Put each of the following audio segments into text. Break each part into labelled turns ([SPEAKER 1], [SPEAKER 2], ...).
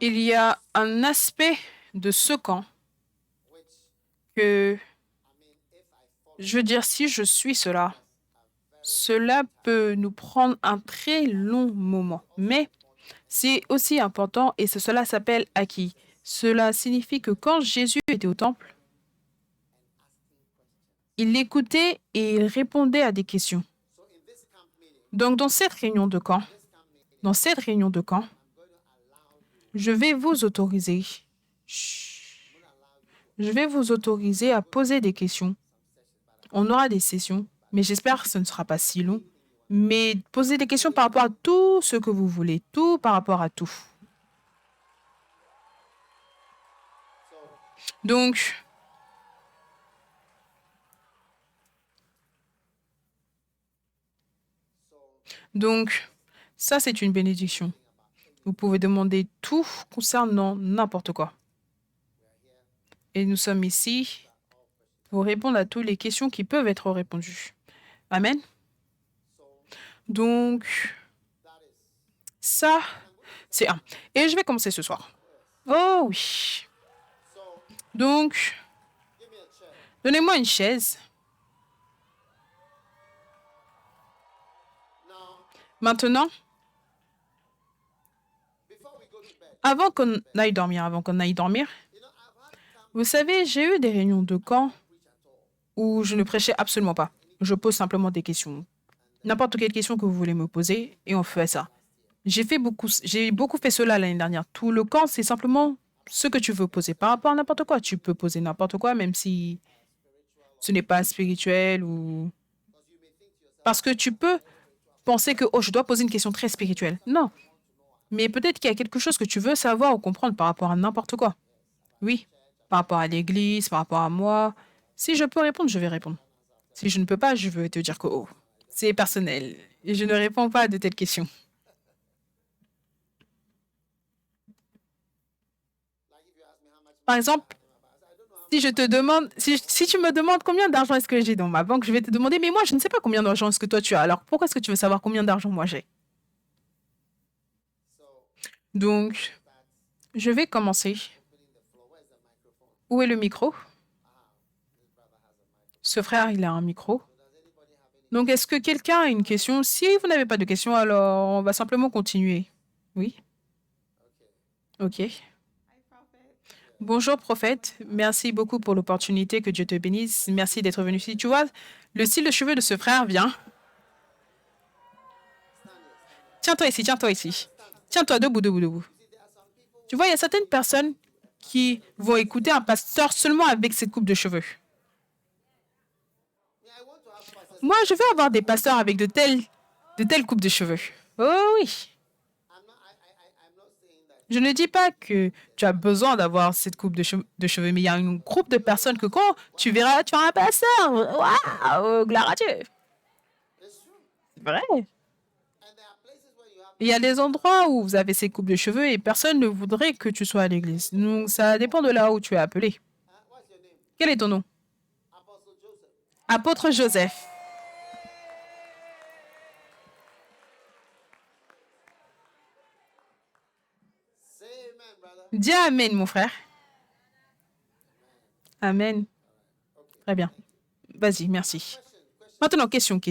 [SPEAKER 1] Il y a un aspect de ce camp que, je veux dire, si je suis cela, cela peut nous prendre un très long moment. Mais c'est aussi important et cela s'appelle acquis. Cela signifie que quand Jésus était au temple, il écoutait et il répondait à des questions. Donc, dans cette réunion de camp, je vais vous autoriser, Chut. Je vais vous autoriser à poser des questions. On aura des sessions, mais j'espère que ce ne sera pas si long. Mais posez des questions par rapport à tout ce que vous voulez, tout par rapport à tout. Donc, donc, ça, c'est une bénédiction. Vous pouvez demander tout concernant n'importe quoi. Et nous sommes ici pour répondre à toutes les questions qui peuvent être répondues. Amen. Donc, ça, c'est un. Et je vais commencer ce soir. Oh oui. Donc, donnez-moi une chaise. Maintenant, avant qu'on aille dormir, vous savez, j'ai eu des réunions de camp où je ne prêchais absolument pas. Je pose simplement des questions. N'importe quelle question que vous voulez me poser, et on fait ça. J'ai beaucoup fait cela l'année dernière. Tout le camp, c'est simplement ce que tu veux poser par rapport à n'importe quoi. Tu peux poser n'importe quoi, même si ce n'est pas spirituel ou... Parce que tu peux penser que, oh, je dois poser une question très spirituelle. Non. Mais peut-être qu'il y a quelque chose que tu veux savoir ou comprendre par rapport à n'importe quoi. Oui. Par rapport à l'église, par rapport à moi. Si je peux répondre, je vais répondre. Si je ne peux pas, je veux te dire que, oh, c'est personnel. Et je ne réponds pas à de telles questions. Par exemple, si tu me demandes combien d'argent est-ce que j'ai dans ma banque, je vais te demander, mais moi, je ne sais pas combien d'argent est-ce que toi tu as. Alors, pourquoi est-ce que tu veux savoir combien d'argent moi j'ai? Donc, je vais commencer. Où est le micro? Ce frère, il a un micro. Donc, est-ce que quelqu'un a une question? Si vous n'avez pas de question, alors on va simplement continuer. Oui? OK. Bonjour, prophète. Merci beaucoup pour l'opportunité. Que Dieu te bénisse. Merci d'être venu ici. Tu vois, le style de cheveux de ce frère vient. Tiens-toi ici, tiens-toi ici. Tiens-toi debout, debout, debout. Tu vois, il y a certaines personnes qui vont écouter un pasteur seulement avec cette coupe de cheveux. Moi, je veux avoir des pasteurs avec de telles coupes de cheveux. Oh oui. Je ne dis pas que tu as besoin d'avoir cette coupe de cheveux, mais il y a un groupe de personnes que quand tu verras, tu as un pasteur. Waouh, gloire à Dieu. C'est vrai. Il y a des endroits où vous avez ces coupes de cheveux et personne ne voudrait que tu sois à l'église. Donc, ça dépend de là où tu es appelé. Quel est ton nom? Apôtre Joseph. Dis Amen, mon frère. Amen. Très bien. Vas-y, merci. Maintenant, question.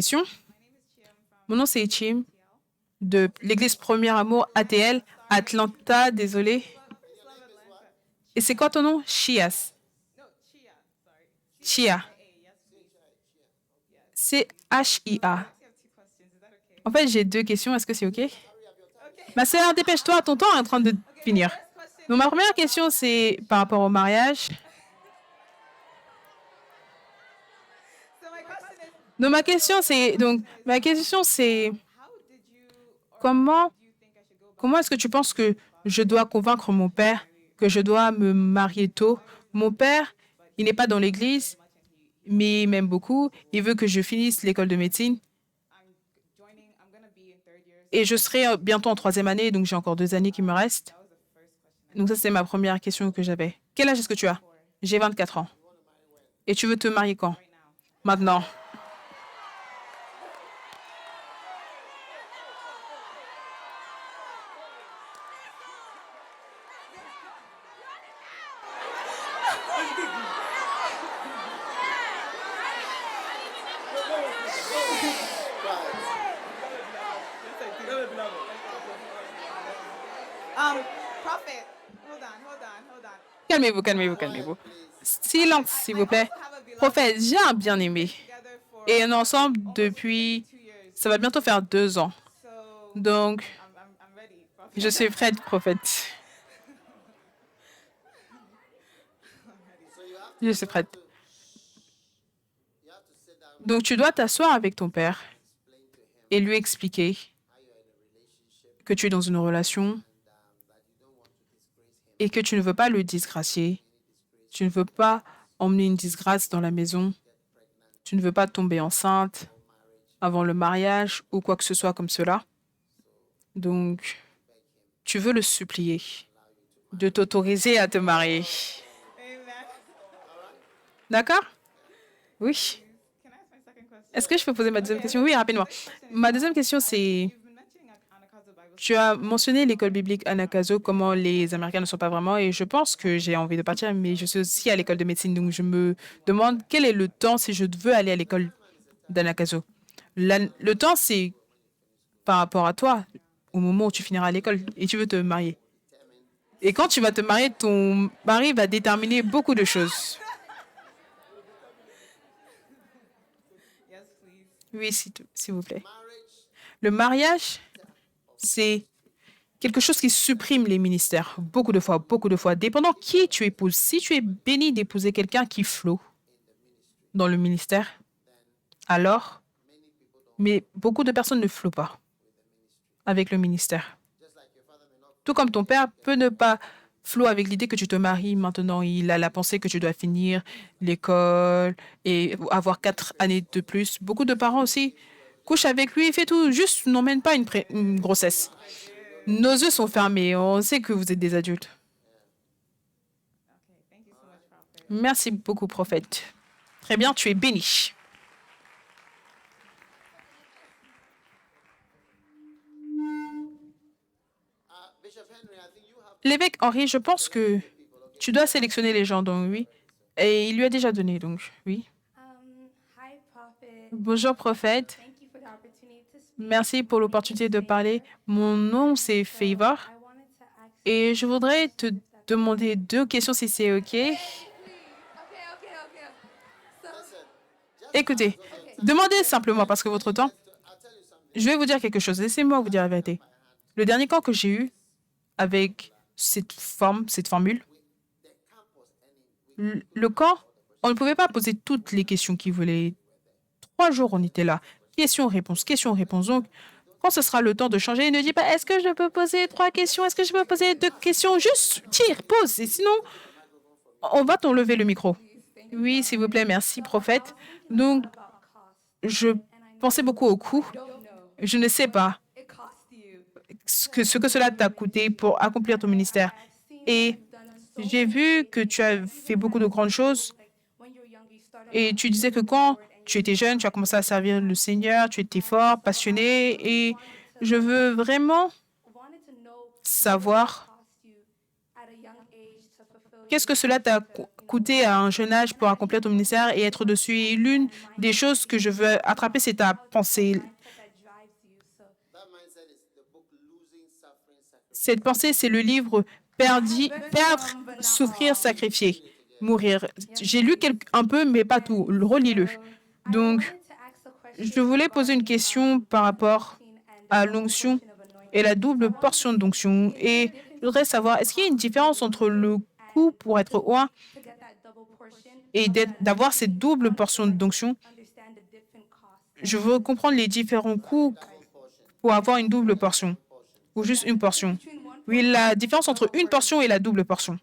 [SPEAKER 1] Mon nom, c'est Chim, de l'église Premier Amour ATL, Atlanta, désolé. Et c'est quoi ton nom? Chias. Chia. C'est H-I-A. En fait, j'ai deux questions. Est-ce que c'est OK? Ma sœur, dépêche-toi, ton temps est en train de finir. Donc, ma première question, c'est par rapport au mariage. Donc, ma question, c'est comment, comment est-ce que tu penses que je dois convaincre mon père que je dois me marier tôt? Mon père, il n'est pas dans l'église, mais il m'aime beaucoup. Il veut que je finisse l'école de médecine. Et je serai bientôt en troisième année, donc j'ai encore 2 années qui me restent. Donc ça, c'est ma première question que j'avais. Quel âge est-ce que tu as? J'ai 24 ans. Et tu veux te marier quand? Maintenant.
[SPEAKER 2] Prophet, hold on.
[SPEAKER 1] Calmez-vous, calmez-vous, calmez-vous. Silence, s'il vous plaît. Prophète, j'ai un bien-aimé.
[SPEAKER 2] Together for
[SPEAKER 1] Et on est ensemble
[SPEAKER 2] almost
[SPEAKER 1] depuis...
[SPEAKER 2] 2 years.
[SPEAKER 1] Ça va bientôt faire 2 ans.
[SPEAKER 2] So
[SPEAKER 1] Donc,
[SPEAKER 2] I'm ready, prophet.
[SPEAKER 1] je suis prête, prophète. Je suis prête. Donc, tu dois t'asseoir avec ton père et lui expliquer que tu es dans une relation et que tu ne veux pas le disgracier. Tu ne veux pas emmener une disgrâce dans la maison. Tu ne veux pas tomber enceinte avant le mariage ou quoi que ce soit comme cela. Donc, tu veux le supplier de t'autoriser à te marier.
[SPEAKER 2] Amen.
[SPEAKER 1] D'accord? Oui.
[SPEAKER 2] Can I ask my second question?
[SPEAKER 1] Est-ce que je peux poser ma deuxième question? Oui, rapidement. Ma deuxième question, c'est,
[SPEAKER 2] You've been mentioning Anakazo Bible
[SPEAKER 1] tu as mentionné l'école biblique Anakazo, comment les Américains ne sont pas vraiment, et je pense que j'ai envie de partir, mais je suis aussi à l'école de médecine, donc je me demande quel est le temps si je veux aller à l'école d'Anakazo. Le temps, c'est par rapport à toi, au moment où tu finiras à l'école et tu veux te marier. Et quand tu vas te marier, ton mari va déterminer beaucoup de choses.
[SPEAKER 2] Yes, please.
[SPEAKER 1] Oui, s'il vous plaît. Le mariage, c'est quelque chose qui supprime les ministères beaucoup de fois, dépendant qui tu épouses. Si tu es béni d'épouser quelqu'un qui flot dans le ministère, alors, mais beaucoup de personnes ne flottent pas avec le ministère. Tout comme ton père peut ne pas flot avec l'idée que tu te maries maintenant. Il a la pensée que tu dois finir l'école et avoir 4 années de plus. Beaucoup de parents aussi couchent avec lui et fait tout. Juste n'emmène pas une grossesse. Nos yeux sont fermés. On sait que vous êtes des adultes.
[SPEAKER 2] Okay, thank you so much, prophet.
[SPEAKER 1] Merci beaucoup, prophète. Très bien, tu es béni. L'évêque Henri, je pense que tu dois sélectionner les gens, donc oui. Et il lui a déjà donné, donc oui.
[SPEAKER 3] Hi, Prophet.
[SPEAKER 1] Bonjour, prophète.
[SPEAKER 3] Thank you for the opportunity to speak.
[SPEAKER 1] Merci pour l'opportunité de parler. Mon nom, c'est Favor.
[SPEAKER 3] I wanted to ask
[SPEAKER 1] Et je voudrais te demander 2 questions si c'est OK.
[SPEAKER 3] Okay. So,
[SPEAKER 1] Écoutez, demandez simplement parce que votre temps, je vais vous dire quelque chose. Laissez-moi vous dire la vérité. Le dernier camp que j'ai eu avec cette formule, le camp, on ne pouvait pas poser toutes les questions qu'il voulait. 3 jours, on était là. Question-réponse, question-réponse. Donc, quand ce sera le temps de changer, ne dis pas est-ce que je peux poser 3 questions, est-ce que je peux poser 2 questions. Juste tire, pose. Et sinon, on va t'enlever le micro. Oui, s'il vous plaît, merci, prophète. Donc,
[SPEAKER 3] about cost.
[SPEAKER 1] je pensais beaucoup au coût.
[SPEAKER 3] Don't know.
[SPEAKER 1] Je ne sais pas
[SPEAKER 3] It cost you.
[SPEAKER 1] ce que cela t'a coûté pour accomplir ton ministère.
[SPEAKER 3] I've seen
[SPEAKER 1] Et
[SPEAKER 3] you've done so
[SPEAKER 1] j'ai vu que tu as fait beaucoup de grandes choses.
[SPEAKER 3] like when you're young, you start
[SPEAKER 1] Et tu disais que quand tu étais jeune, tu as commencé à servir le Seigneur, tu étais fort, passionné. Et je veux vraiment
[SPEAKER 3] wanted to know
[SPEAKER 1] savoir
[SPEAKER 3] cost you at a young age to fulfill
[SPEAKER 1] qu'est-ce que cela t'a coûté à un jeune âge pour accomplir ton ministère et être dessus. Et l'une des choses que je veux attraper, c'est ta pensée.
[SPEAKER 3] that drives you. So
[SPEAKER 1] Cette pensée, c'est le livre Perdre, souffrir, sacrifier, mourir. J'ai lu un peu, mais pas tout. Relis-le. Donc,
[SPEAKER 3] to ask a question
[SPEAKER 1] je voulais poser une question par rapport à l'onction et la double portion d'onction. Et je voudrais savoir, est-ce qu'il y a une différence entre le coût pour être roi
[SPEAKER 3] to get that double portion,
[SPEAKER 1] et d'avoir cette double portion d'onction?
[SPEAKER 3] understand the different costs.
[SPEAKER 1] Je veux comprendre les différents coûts pour avoir une double portion ou juste une portion. Oui, la différence entre une portion et la double portion.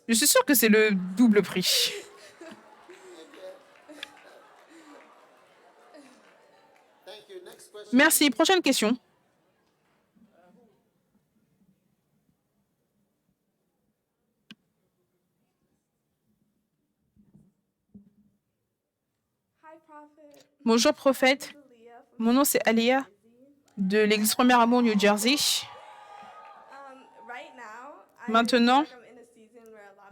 [SPEAKER 1] Je suis sûre que c'est le double prix. Merci. Prochaine question.
[SPEAKER 3] Hi, Prophet.
[SPEAKER 1] Bonjour, prophète. Mon nom, c'est Alia de l'Église Premier Amour, New Jersey.
[SPEAKER 3] Right now,
[SPEAKER 1] Maintenant,
[SPEAKER 3] I'm in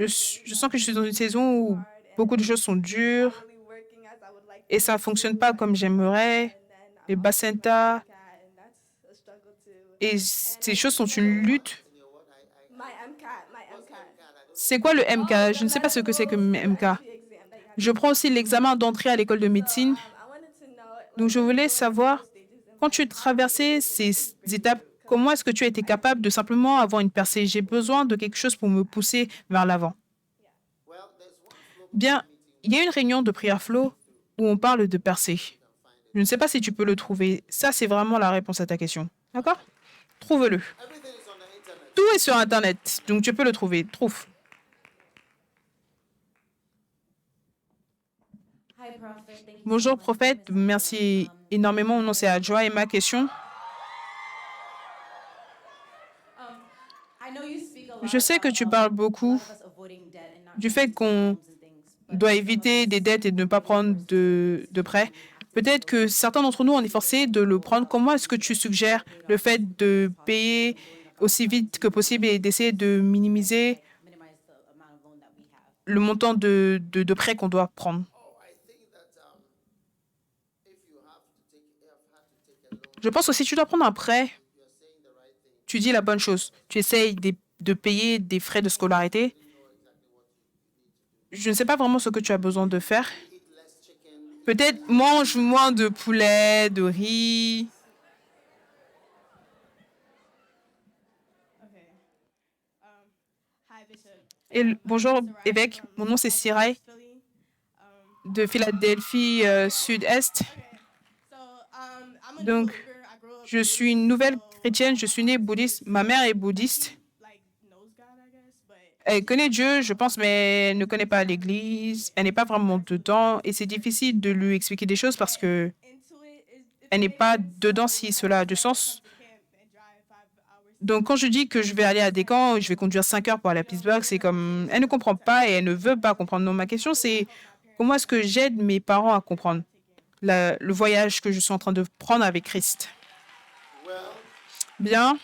[SPEAKER 1] je sens que je suis dans une saison où beaucoup de choses sont dures
[SPEAKER 3] really working as I would like
[SPEAKER 1] et ça ne fonctionne pas comme j'aimerais.
[SPEAKER 3] and then
[SPEAKER 1] Les
[SPEAKER 3] I'm
[SPEAKER 1] bacentas,
[SPEAKER 3] cat and that's a struggle too.
[SPEAKER 1] et ces choses sont une lutte.
[SPEAKER 3] My MCAT, my MCAT.
[SPEAKER 1] C'est quoi le MK? Je ne sais pas ce que c'est que le MK. Je prends aussi l'examen d'entrée à l'école de médecine.
[SPEAKER 3] I wanted to know
[SPEAKER 1] Donc, je voulais savoir, quand tu traversais ces étapes, comment est-ce que tu as été capable de simplement avoir une percée? J'ai besoin de quelque chose pour me pousser vers l'avant. Bien, il y a une réunion de prière flow où on parle de percée. Je ne sais pas si tu peux le trouver. Ça, c'est vraiment la réponse à ta question. D'accord? Trouve-le. Tout est sur Internet, donc tu peux le trouver. Trouve. Bonjour, prophète. Merci énormément. Mon nom, c'est Adjoa. Et ma question, je sais que tu parles beaucoup du fait qu'on doit éviter des dettes et de ne pas prendre de prêts. Peut-être que certains d'entre nous, on est forcés de le prendre. Comment est-ce que tu suggères le fait de payer aussi vite que possible et d'essayer de minimiser le montant de prêts qu'on doit prendre? Je pense que si tu dois prendre un prêt, tu dis la bonne chose. Tu essayes de payer des frais de scolarité. Je ne sais pas vraiment ce que tu as besoin de faire. Peut-être mange moins de poulet, de riz.
[SPEAKER 2] Okay. Hi, Bishop.
[SPEAKER 1] Bonjour, évêque. Mon nom, c'est Sirai
[SPEAKER 2] Philly.
[SPEAKER 1] de Philadelphie Sud-Est.
[SPEAKER 2] So, I'm a
[SPEAKER 1] Donc,
[SPEAKER 2] new believer. I grew up
[SPEAKER 1] je suis une nouvelle chrétienne. Je suis née
[SPEAKER 2] Christian,
[SPEAKER 1] bouddhiste. Ma mère est bouddhiste.
[SPEAKER 2] like knows God, I guess, but
[SPEAKER 1] Elle connaît Dieu, je pense, mais elle ne connaît pas l'Église. Elle n'est pas vraiment dedans et c'est difficile de lui expliquer des choses parce que
[SPEAKER 2] into it is if
[SPEAKER 1] elle
[SPEAKER 2] it
[SPEAKER 1] n'est
[SPEAKER 2] makes
[SPEAKER 1] pas
[SPEAKER 2] sense.
[SPEAKER 1] dedans si cela a du sens.
[SPEAKER 2] To camp and drive 5 hours.
[SPEAKER 1] Donc, quand je dis que je vais aller à Descamps et je vais conduire 5 heures pour aller à Pittsburgh, c'est comme... Elle ne comprend pas et elle ne veut pas comprendre. Donc, ma question, c'est comment est-ce que j'aide mes parents à comprendre le voyage que je suis en train de prendre avec Christ? Bien,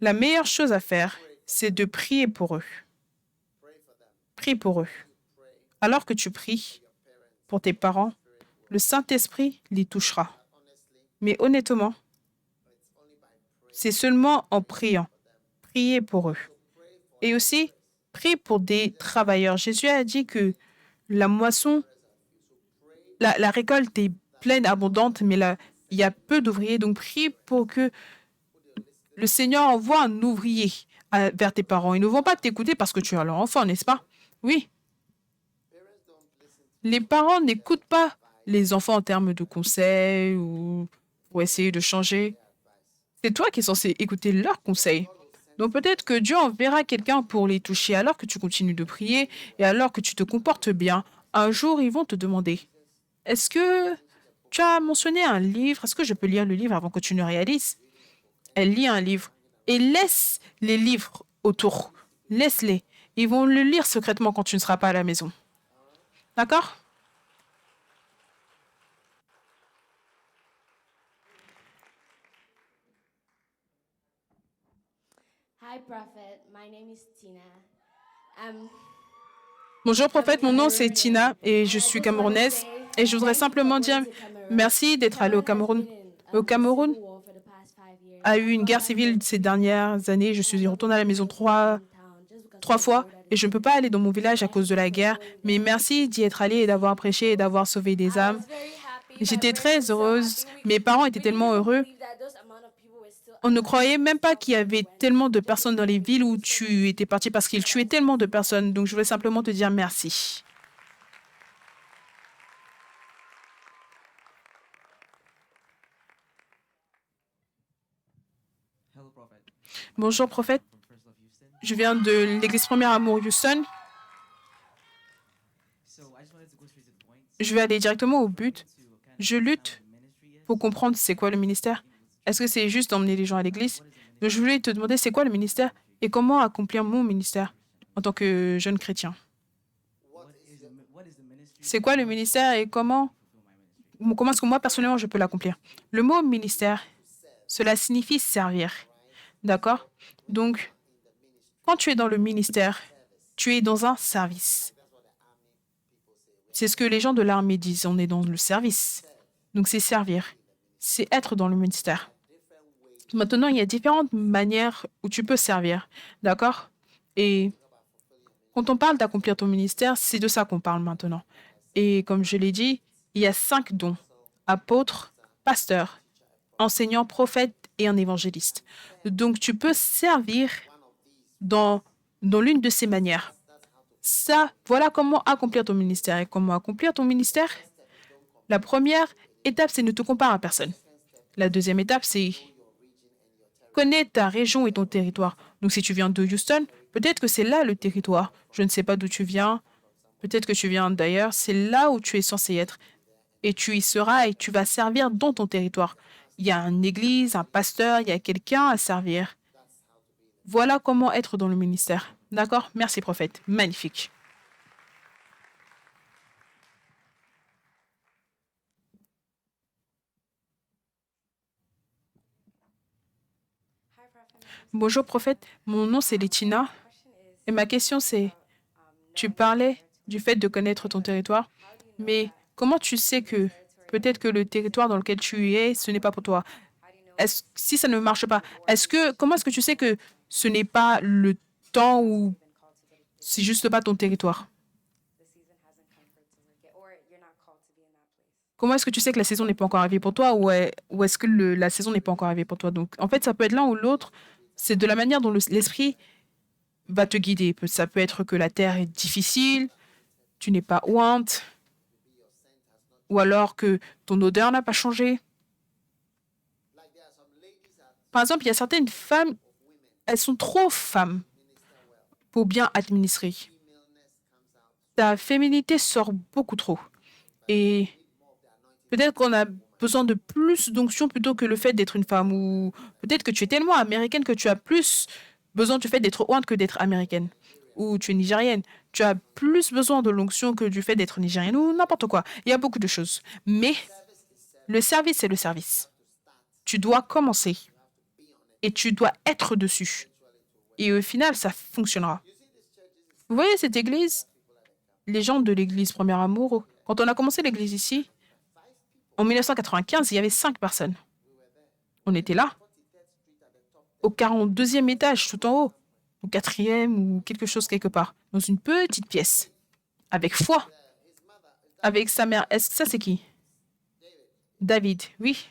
[SPEAKER 1] la meilleure chose à faire, c'est de prier pour eux. Prie pour eux. Alors que tu pries pour tes parents, le Saint-Esprit les touchera. Mais honnêtement, c'est seulement en priant. Priez pour eux. Et aussi, prie pour des travailleurs. Jésus a dit que la moisson, la récolte est pleine, abondante, mais là, il y a peu d'ouvriers. Donc, prie pour que le Seigneur envoie un ouvrier vers tes parents. Ils ne vont pas t'écouter parce que tu es leur enfant, n'est-ce pas? Oui. Les parents n'écoutent pas les enfants en termes de conseils ou pour essayer de changer. C'est toi qui es censé écouter leurs conseils. Donc peut-être que Dieu enverra quelqu'un pour les toucher alors que tu continues de prier et alors que tu te comportes bien. Un jour, ils vont te demander, est-ce que tu as mentionné un livre? Est-ce que je peux lire le livre avant que tu ne réalises? Elle lit un livre et laisse les livres autour. Laisse-les. Ils vont le lire secrètement quand tu ne seras pas à la maison. D'accord?
[SPEAKER 4] Hi, Prophet. My name is Tina. Um,
[SPEAKER 1] Bonjour prophète, mon nom c'est Tina et je suis camerounaise et je voudrais simplement dire merci d'être allé au Cameroun. Le Cameroun a eu une guerre civile ces dernières années. Je suis retournée à la maison trois fois et je ne peux pas aller dans mon village à cause de la guerre. Mais merci d'y être allé et d'avoir prêché et d'avoir sauvé des âmes. J'étais très heureuse. Mes parents étaient tellement heureux. On ne croyait même pas qu'il y avait tellement de personnes dans les villes où tu étais parti parce qu'ils tuaient tellement de personnes. Donc, je voulais simplement te dire merci. Bonjour, prophète. Je viens de l'Église Première Amour Houston. Je vais aller directement au but. Je lutte pour comprendre c'est quoi le ministère. Est-ce que c'est juste d'emmener les gens à l'église? Donc, je voulais te demander c'est quoi le ministère et comment accomplir mon ministère en tant que jeune chrétien. C'est quoi le ministère et comment est-ce que moi, personnellement, je peux l'accomplir? Le mot ministère, cela signifie servir. D'accord? Donc, quand tu es dans le ministère, tu es dans un service. C'est ce que les gens de l'armée disent. On est dans le service. Donc, c'est servir. C'est être dans le ministère. Maintenant, il y a différentes manières où tu peux servir. D'accord? Et quand on parle d'accomplir ton ministère, c'est de ça qu'on parle maintenant. Et comme je l'ai dit, il y a 5 dons. Apôtre, pasteur, enseignant, prophète et un évangéliste. Donc, tu peux servir dans l'une de ces manières. Ça, voilà comment accomplir ton ministère. Et comment accomplir ton ministère? La première étape, c'est ne te compare à personne. La deuxième étape, c'est connais ta région et ton territoire. Donc, si tu viens de Houston, peut-être que c'est là le territoire. Je ne sais pas d'où tu viens. Peut-être que tu viens d'ailleurs. C'est là où tu es censé être. Et tu y seras et tu vas servir dans ton territoire. Il y a une église, un pasteur, il y a quelqu'un à servir. Voilà comment être dans le ministère. D'accord? Merci, prophète. Magnifique.
[SPEAKER 3] Hi, Prophet.
[SPEAKER 1] Bonjour, prophète. Mon nom, c'est Letina. Et ma question, c'est, tu parlais du fait de connaître ton territoire, mais comment tu sais que peut-être que le territoire dans lequel tu es, ce n'est pas pour toi? Si ça ne marche pas, comment est-ce que tu sais que ce n'est pas le temps ou c'est juste pas ton territoire? Comment est-ce que tu sais que la saison n'est pas encore arrivée pour toi ou est-ce que la saison n'est pas encore arrivée pour toi? Donc, en fait, ça peut être l'un ou l'autre. C'est de la manière dont l'esprit va te guider. Ça peut être que la terre est difficile, tu n'es pas ointe, ou alors que ton odeur n'a pas changé. Par exemple, il y a certaines femmes, elles sont trop femmes pour bien administrer. Ta féminité sort beaucoup trop. Et peut-être qu'on a besoin de plus d'onction plutôt que le fait d'être une femme. Ou peut-être que tu es tellement américaine que tu as plus besoin du fait d'être ointe que d'être américaine. Ou tu es nigérienne. Tu as plus besoin de l'onction que du fait d'être nigérienne ou n'importe quoi. Il y a beaucoup de choses. Mais le service, c'est le service. Tu dois commencer et tu dois être dessus. Et au final, ça fonctionnera. Vous voyez cette église? Les gens de l'église Premier Amour, quand on a commencé l'église ici, en 1995, il y avait 5 personnes. On était là, au 42e étage, tout en haut, au 4e ou quelque chose quelque part, dans une petite pièce, avec foi, avec sa mère. Est-ce que ça, c'est qui? David, oui.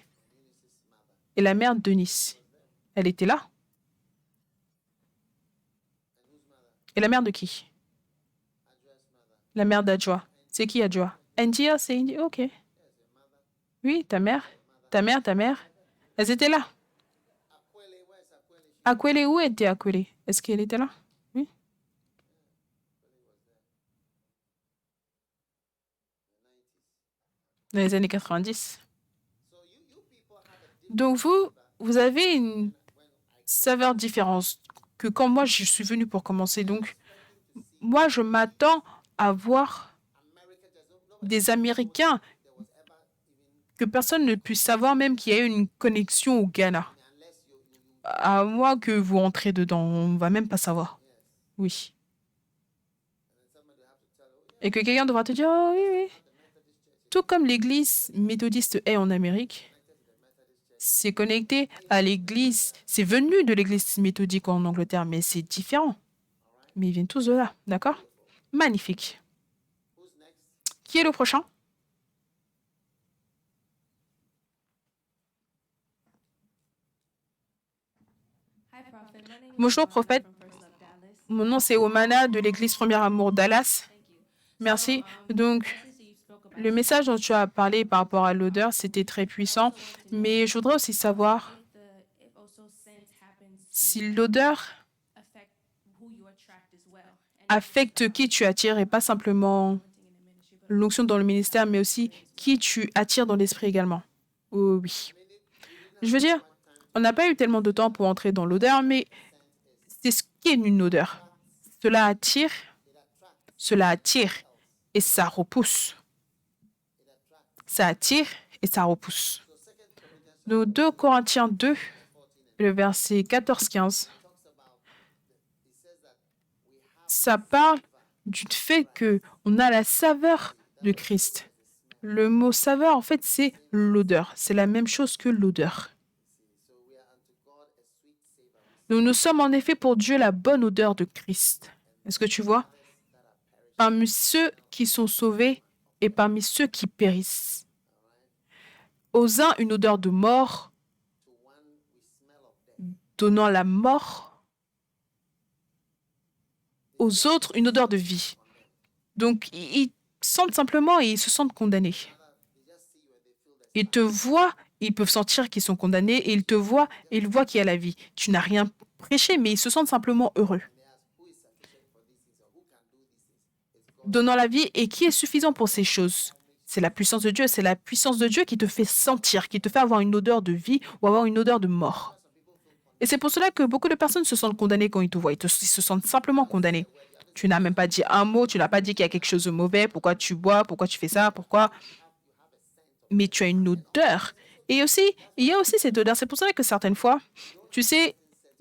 [SPEAKER 1] Et la mère de Nice, elle était là. Et la mère de qui? La mère d'Adjoa. C'est qui Adjoa? India, c'est India. Ok. Oui, ta mère. Ta mère, ta mère. Elles étaient là. Akwele, où était Akwele? Est-ce qu'elle était là? Oui. Dans les années 90. Donc vous avez une saveur différente que quand moi je suis venue pour commencer. Donc moi je m'attends à voir des Américains que personne ne puisse savoir même qu'il y a eu une connexion au Ghana. À moins que vous entrez dedans, on ne va même pas savoir. Oui. Et que quelqu'un devra te dire, oh oui, oui. Tout comme l'église méthodiste est en Amérique, c'est connecté à l'église, c'est venu de l'église méthodique en Angleterre, mais c'est différent. Mais ils viennent tous de là, d'accord? Magnifique. Qui est le prochain? Bonjour, prophète. Mon nom, c'est Omana de l'église Premier Amour Dallas. Merci. Donc, le message dont tu as parlé par rapport à l'odeur, c'était très puissant. Mais je voudrais aussi savoir si l'odeur affecte qui tu attires et pas simplement l'onction dans le ministère, mais aussi qui tu attires dans l'esprit également. Oh, oui. Je veux dire, on n'a pas eu tellement de temps pour entrer dans l'odeur, mais c'est ce qu'est une odeur. Cela attire et ça repousse. Ça attire et ça repousse. Donc 2 Corinthiens 2, le verset 14-15, ça parle du fait qu'on a la saveur de Christ. Le mot saveur, en fait, c'est l'odeur. C'est la même chose que l'odeur. Nous sommes en effet pour Dieu la bonne odeur de Christ. Est-ce que tu vois? Parmi ceux qui sont sauvés et parmi ceux qui périssent. Aux uns, une odeur de mort, donnant la mort. Aux autres, une odeur de vie. Donc, ils sentent simplement et ils se sentent condamnés. Ils te voient, ils peuvent sentir qu'ils sont condamnés et ils te voient et ils voient qu'il y a la vie. Tu n'as rien prêché, mais ils se sentent simplement heureux. Donnant la vie et qui est suffisant pour ces choses? C'est la puissance de Dieu. C'est la puissance de Dieu qui te fait sentir, qui te fait avoir une odeur de vie ou avoir une odeur de mort. Et c'est pour cela que beaucoup de personnes se sentent condamnées quand ils te voient. Ils se sentent simplement condamnés. Tu n'as même pas dit un mot, tu n'as pas dit qu'il y a quelque chose de mauvais, pourquoi tu bois, pourquoi tu fais ça, pourquoi. Mais tu as une odeur. Et aussi, il y a aussi cette odeur. C'est pour cela que certaines fois, tu sais,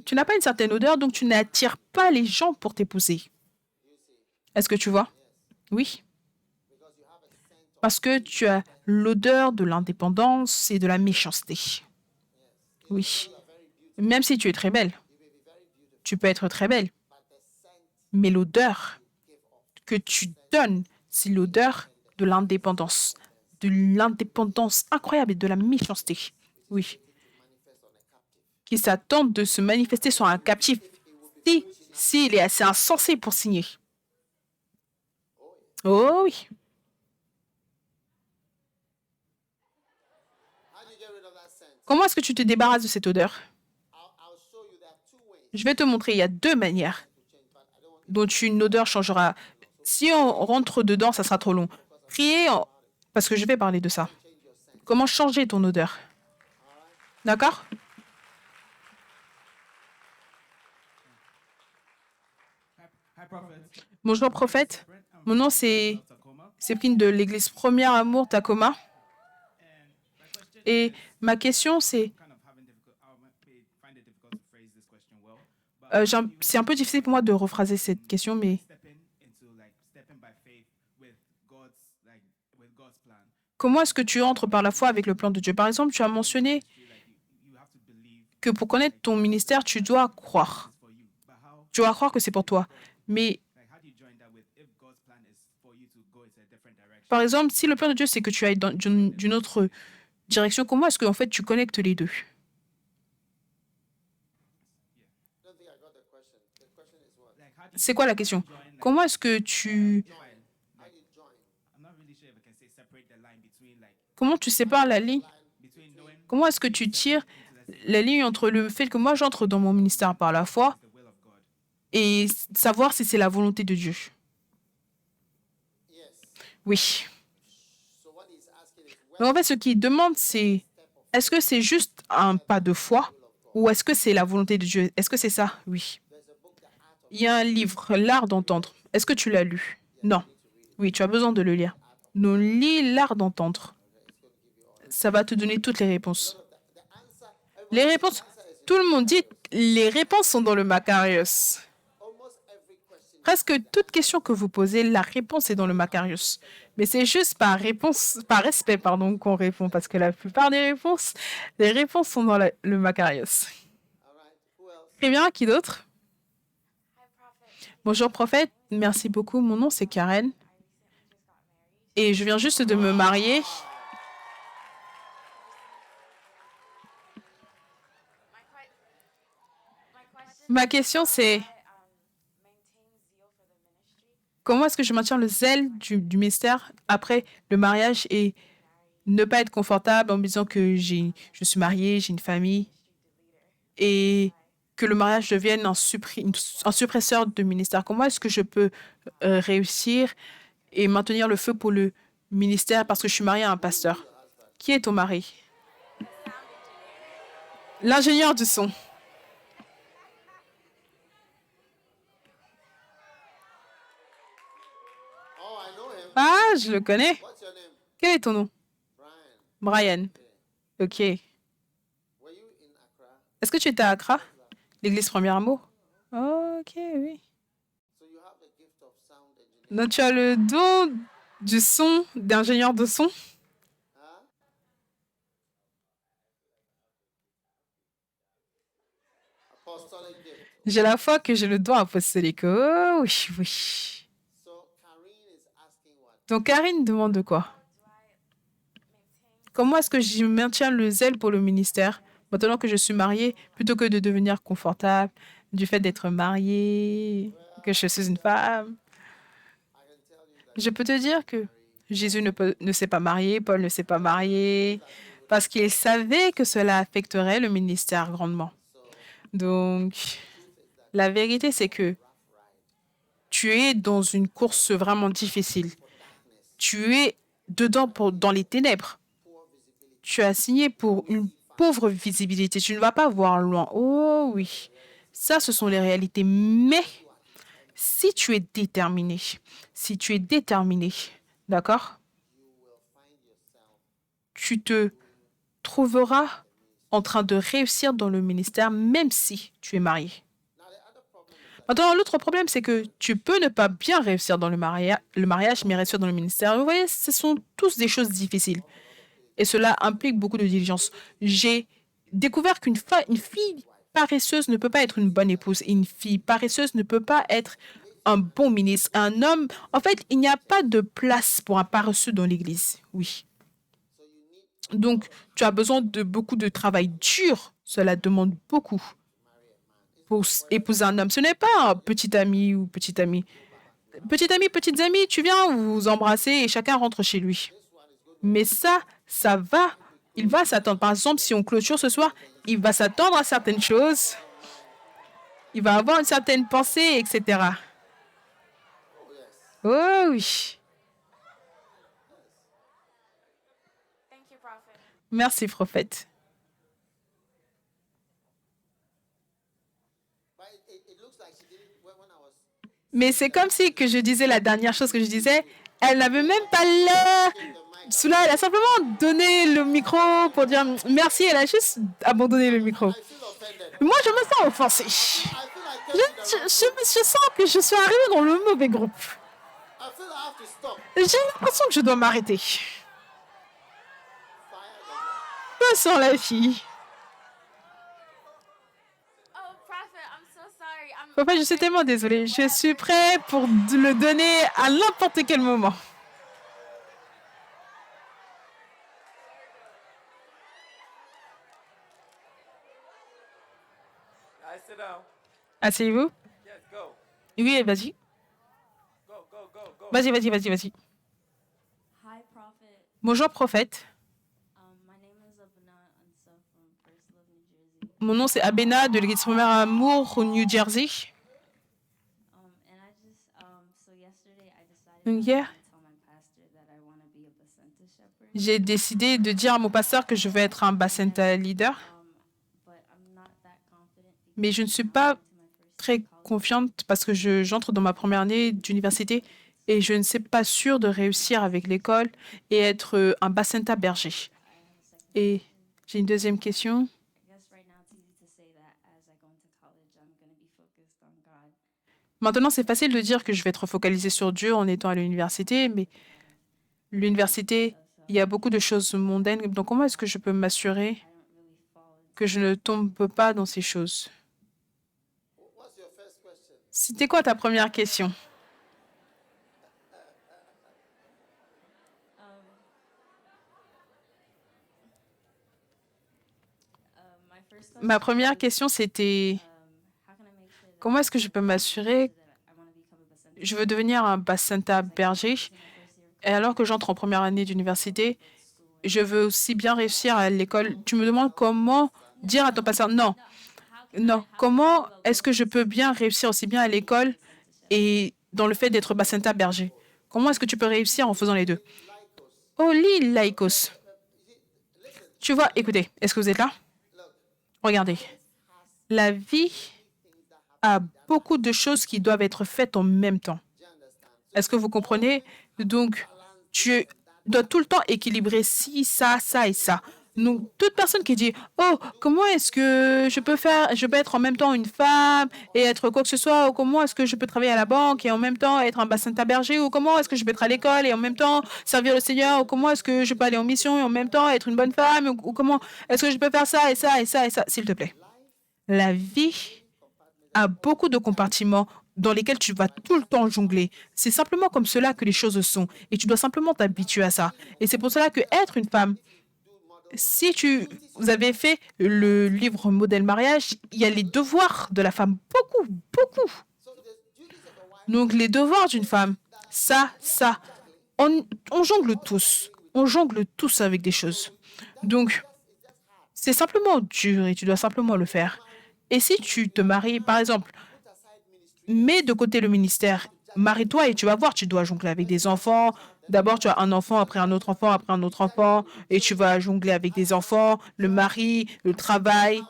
[SPEAKER 1] tu n'as pas une certaine odeur, donc tu n'attires pas les gens pour t'épouser. Est-ce que tu vois? Oui. Parce que tu as l'odeur de l'indépendance et de la méchanceté. Oui. Même si tu es très belle. Tu peux être très belle. Mais l'odeur que tu donnes, c'est l'odeur de l'indépendance. De l'indépendance incroyable et de la méchanceté. Oui. Qui s'attendent de se manifester sur un captif s'il est assez insensé pour signer. Oh oui. Comment est-ce que tu te débarrasses de cette odeur? Je vais te montrer, il y a deux manières dont une odeur changera. Si on rentre dedans, ça sera trop long. Parce que je vais parler de ça. Comment changer ton odeur? D'accord? Bonjour prophète. Mon nom c'est Séprine de l'église Premier Amour Tacoma. Et ma question c'est... c'est un peu difficile pour moi de rephraser cette question, mais comment est-ce que tu entres par la foi avec le plan de Dieu? Par exemple, tu as mentionné que pour connaître ton ministère, tu dois croire. Tu dois croire que c'est pour toi. Mais par exemple, si le plan de Dieu, c'est que tu ailles dans d'une autre direction, comment est-ce que en fait, tu connectes les deux? C'est quoi la question? Comment est-ce que tu... Comment tu sépares la ligne? Comment est-ce que tu tires la ligne entre le fait que moi, j'entre dans mon ministère par la foi et savoir si c'est la volonté de Dieu? Oui. Mais en fait, ce qu'il demande, c'est est-ce que c'est juste un pas de foi ou est-ce que c'est la volonté de Dieu? Est-ce que c'est ça? Oui. Il y a un livre, L'art d'entendre. Est-ce que tu l'as lu? Non. Oui, tu as besoin de le lire. Nous lis L'art d'entendre. Ça va te donner toutes les réponses. Les réponses, tout le monde dit les réponses sont dans le Macarius. Presque toute question que vous posez, la réponse est dans le Macarius. Mais c'est juste par respect, pardon, qu'on répond, parce que la plupart des réponses, les réponses sont dans le Macarius. Très bien, qui d'autre? Bonjour prophète, merci beaucoup. Mon nom c'est Karen et je viens juste de me marier. Ma question c'est comment est-ce que je maintiens le zèle du ministère après le mariage et ne pas être confortable en me disant que je suis mariée, j'ai une famille et que le mariage devienne un suppresseur de ministère. Comment est-ce que je peux réussir et maintenir le feu pour le ministère parce que je suis mariée à un pasteur? Qui est ton mari? L'ingénieur du son. Ah, je le connais. Quel est ton nom? Brian. Ok. Est-ce que tu étais à Accra, l'église Premier Amour? Ok, oui. Donc, tu as le don du son, d'ingénieur de son. J'ai la foi que j'ai le don apostolique. Oh, oui, oui. Donc, Karine demande quoi? Comment est-ce que je maintiens le zèle pour le ministère maintenant que je suis mariée, plutôt que de devenir confortable du fait d'être mariée, que je suis une femme? Je peux te dire que Jésus ne s'est pas marié, Paul ne s'est pas marié, parce qu'il savait que cela affecterait le ministère grandement. Donc, la vérité, c'est que tu es dans une course vraiment difficile. Tu es dedans dans les ténèbres. Tu as signé pour une pauvre visibilité. Tu ne vas pas voir loin. Oh oui, ça, ce sont les réalités. Mais si tu es déterminé, d'accord, tu te trouveras en train de réussir dans le ministère, même si tu es marié. Maintenant, l'autre problème, c'est que tu peux ne pas bien réussir dans le mariage, mais réussir dans le ministère. Vous voyez, ce sont tous des choses difficiles. Et cela implique beaucoup de diligence. J'ai découvert une fille paresseuse ne peut pas être une bonne épouse. Une fille paresseuse ne peut pas être un bon ministre. Un homme, en fait, il n'y a pas de place pour un paresseux dans l'Église. Oui. Donc, tu as besoin de beaucoup de travail dur. Cela demande beaucoup pour épouser un homme. Ce n'est pas un petit ami ou petite amie. Petit ami, petites amies, tu viens vous embrasser et chacun rentre chez lui. Mais ça va. Il va s'attendre. Par exemple, si on clôture ce soir, il va s'attendre à certaines choses. Il va avoir une certaine pensée, etc. Oh oui.
[SPEAKER 3] Thank you, Prophet.
[SPEAKER 1] Merci, prophète. Mais c'est comme si que je disais la dernière chose que je disais, elle n'avait même pas l'air. Cela, elle a simplement donné le micro pour dire merci. Elle a juste abandonné le micro. Moi, je me sens offensée. Je sens que je suis arrivée dans le mauvais groupe. J'ai l'impression que je dois m'arrêter. Je sens la fille.
[SPEAKER 3] Oh, Prophet, I'm so sorry.
[SPEAKER 1] Papa, je suis tellement désolée. Je suis prêt pour le donner à n'importe quel moment. Asseyez-vous. Oui, vas-y. Vas-y.
[SPEAKER 3] Hi, Prophet.
[SPEAKER 1] Bonjour, prophète.
[SPEAKER 3] My name is Abna Ansa from First Love, New Jersey.
[SPEAKER 1] Mon nom, c'est Abena de l'Église Premier Amour au New Jersey.
[SPEAKER 3] And I just, so yesterday I decided
[SPEAKER 1] Donc, hier,
[SPEAKER 3] to tell my pastor that I want to be a placenta shepherd.
[SPEAKER 1] j'ai décidé de dire à mon pasteur que je vais être un Bacenta leader,
[SPEAKER 3] But I'm not that confident
[SPEAKER 1] mais je ne suis pas
[SPEAKER 3] to my first
[SPEAKER 1] très confiante parce que j'entre dans ma première année d'université et je ne suis pas sûre de réussir avec l'école et être un Bacenta berger. Et j'ai une deuxième question.
[SPEAKER 3] I guess right now it's easy to say that as I go into college, I'm going to be focused on God.
[SPEAKER 1] Maintenant, c'est facile de dire que je vais être focalisée sur Dieu en étant à l'université, mais l'université, il y a beaucoup de choses mondaines. Donc, comment est-ce que je peux m'assurer que je ne tombe pas dans ces choses? C'était quoi ta première question?
[SPEAKER 3] My first
[SPEAKER 1] Ma première question, c'était
[SPEAKER 3] how can I make sure that
[SPEAKER 1] comment est-ce que je peux m'assurer
[SPEAKER 3] I want to become a placenta
[SPEAKER 1] je veux devenir un Bacenta berger et alors que j'entre en première année d'université, je veux aussi bien réussir à l'école. Tu me demandes comment dire à ton pasteur non. Non. Comment est-ce que je peux bien réussir aussi bien à l'école et dans le fait d'être Bacenta berger? Comment est-ce que tu peux réussir en faisant les deux? Oh, lis Laïkos. Tu vois, écoutez, est-ce que vous êtes là? Regardez. La vie a beaucoup de choses qui doivent être faites en même temps. Est-ce que vous comprenez? Donc, tu dois tout le temps équilibrer ci, ça et ça. Donc, toute personne qui dit, oh, comment est-ce que je peux être en même temps une femme et être quoi que ce soit, ou comment est-ce que je peux travailler à la banque et en même temps être un bassin berger, ou comment est-ce que je peux être à l'école et en même temps servir le Seigneur, ou comment est-ce que je peux aller en mission et en même temps être une bonne femme, ou comment est-ce que je peux faire ça et ça et ça et ça, s'il te plaît. La vie a beaucoup de compartiments dans lesquels tu vas tout le temps jongler. C'est simplement comme cela que les choses sont et tu dois simplement t'habituer à ça. Et c'est pour cela que être une femme, si vous avez fait le livre Modèle mariage, il y a les devoirs de la femme, beaucoup, beaucoup. Donc les devoirs d'une femme, ça, on jongle tous. On jongle tous avec des choses. Donc, c'est simplement dur et tu dois simplement le faire. Et si tu te maries, par exemple, mets de côté le ministère, marie-toi et tu vas voir, tu dois jongler avec des enfants. D'abord, tu as un enfant, après un autre enfant, après un autre enfant, et tu vas jongler avec des enfants, le mari, le travail,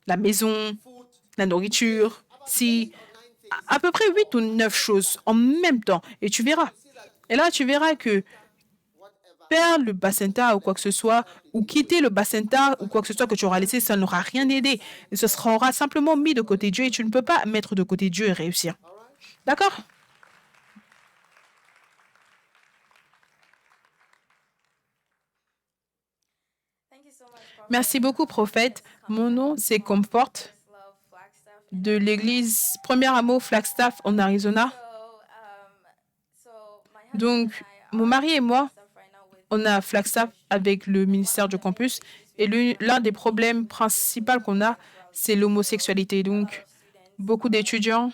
[SPEAKER 1] la maison, la nourriture. Si à peu près 8 ou 9 choses en même temps, et tu verras. Et là, tu verras que faire le bacenta ou quoi que ce soit, ou quitter le bacenta ou quoi que ce soit que tu auras laissé, ça n'aura rien aidé. Et ce sera aura simplement mis de côté Dieu et tu ne peux pas mettre de côté Dieu et réussir. D'accord? Merci beaucoup, prophète. Mon nom, c'est Comfort de l'église Premier Amour Flagstaff en Arizona. Donc, mon mari et moi, on a Flagstaff avec le ministère du campus et l'un des problèmes principaux qu'on a, c'est l'homosexualité. Donc, beaucoup d'étudiants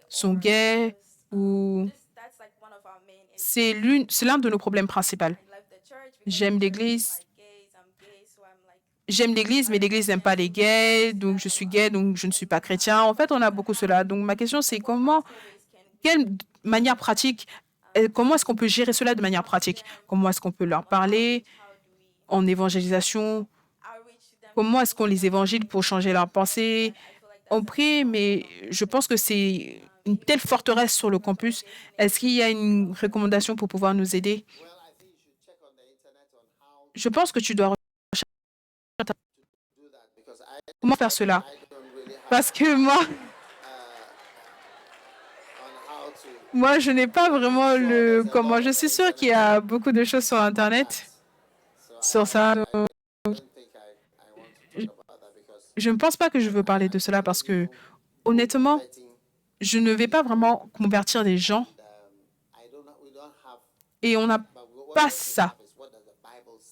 [SPEAKER 1] sont gays ou c'est l'un de nos problèmes principaux. J'aime l'église. J'aime l'église, mais l'église n'aime pas les gays, donc je suis gay, donc je ne suis pas chrétien. En fait, on a beaucoup cela. Donc, ma question, c'est quelle manière pratique, comment est-ce qu'on peut gérer cela de manière pratique? Comment est-ce qu'on peut leur parler en évangélisation? Comment est-ce qu'on les évangile pour changer leur pensée? On prie, mais je pense que c'est une telle forteresse sur le campus. Est-ce qu'il y a une recommandation pour pouvoir nous aider? Je pense que tu dois rechercher comment faire cela. Parce que moi, je n'ai pas vraiment le comment. Je suis sûre qu'il y a beaucoup de choses sur Internet sur ça. Je ne pense pas que je veux parler de cela parce que, honnêtement, je ne vais pas vraiment convertir des gens et on n'a pas ça.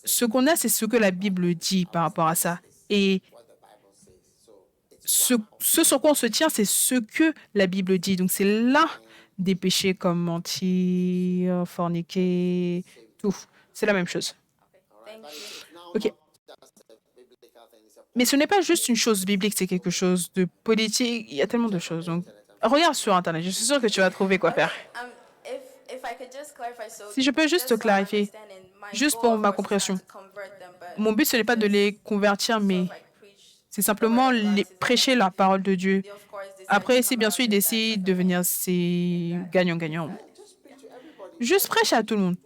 [SPEAKER 1] Ce qu'on a, c'est ce que la Bible dit par rapport à ça. Et ce sur quoi on se tient, c'est ce que la Bible dit. Donc, c'est l'un des péchés comme mentir, forniquer, tout. C'est la même chose. OK. Mais ce n'est pas juste une chose biblique, c'est quelque chose de politique. Il y a tellement de choses. Donc, regarde sur Internet. Je suis sûre que tu vas trouver quoi faire. Si je peux juste te clarifier, juste pour ma compréhension, mon but, ce n'est pas de les convertir, mais c'est simplement prêcher la parole de Dieu. Après, si bien sûr ils décident de venir, c'est gagnant-gagnant. Juste prêche à tout le monde.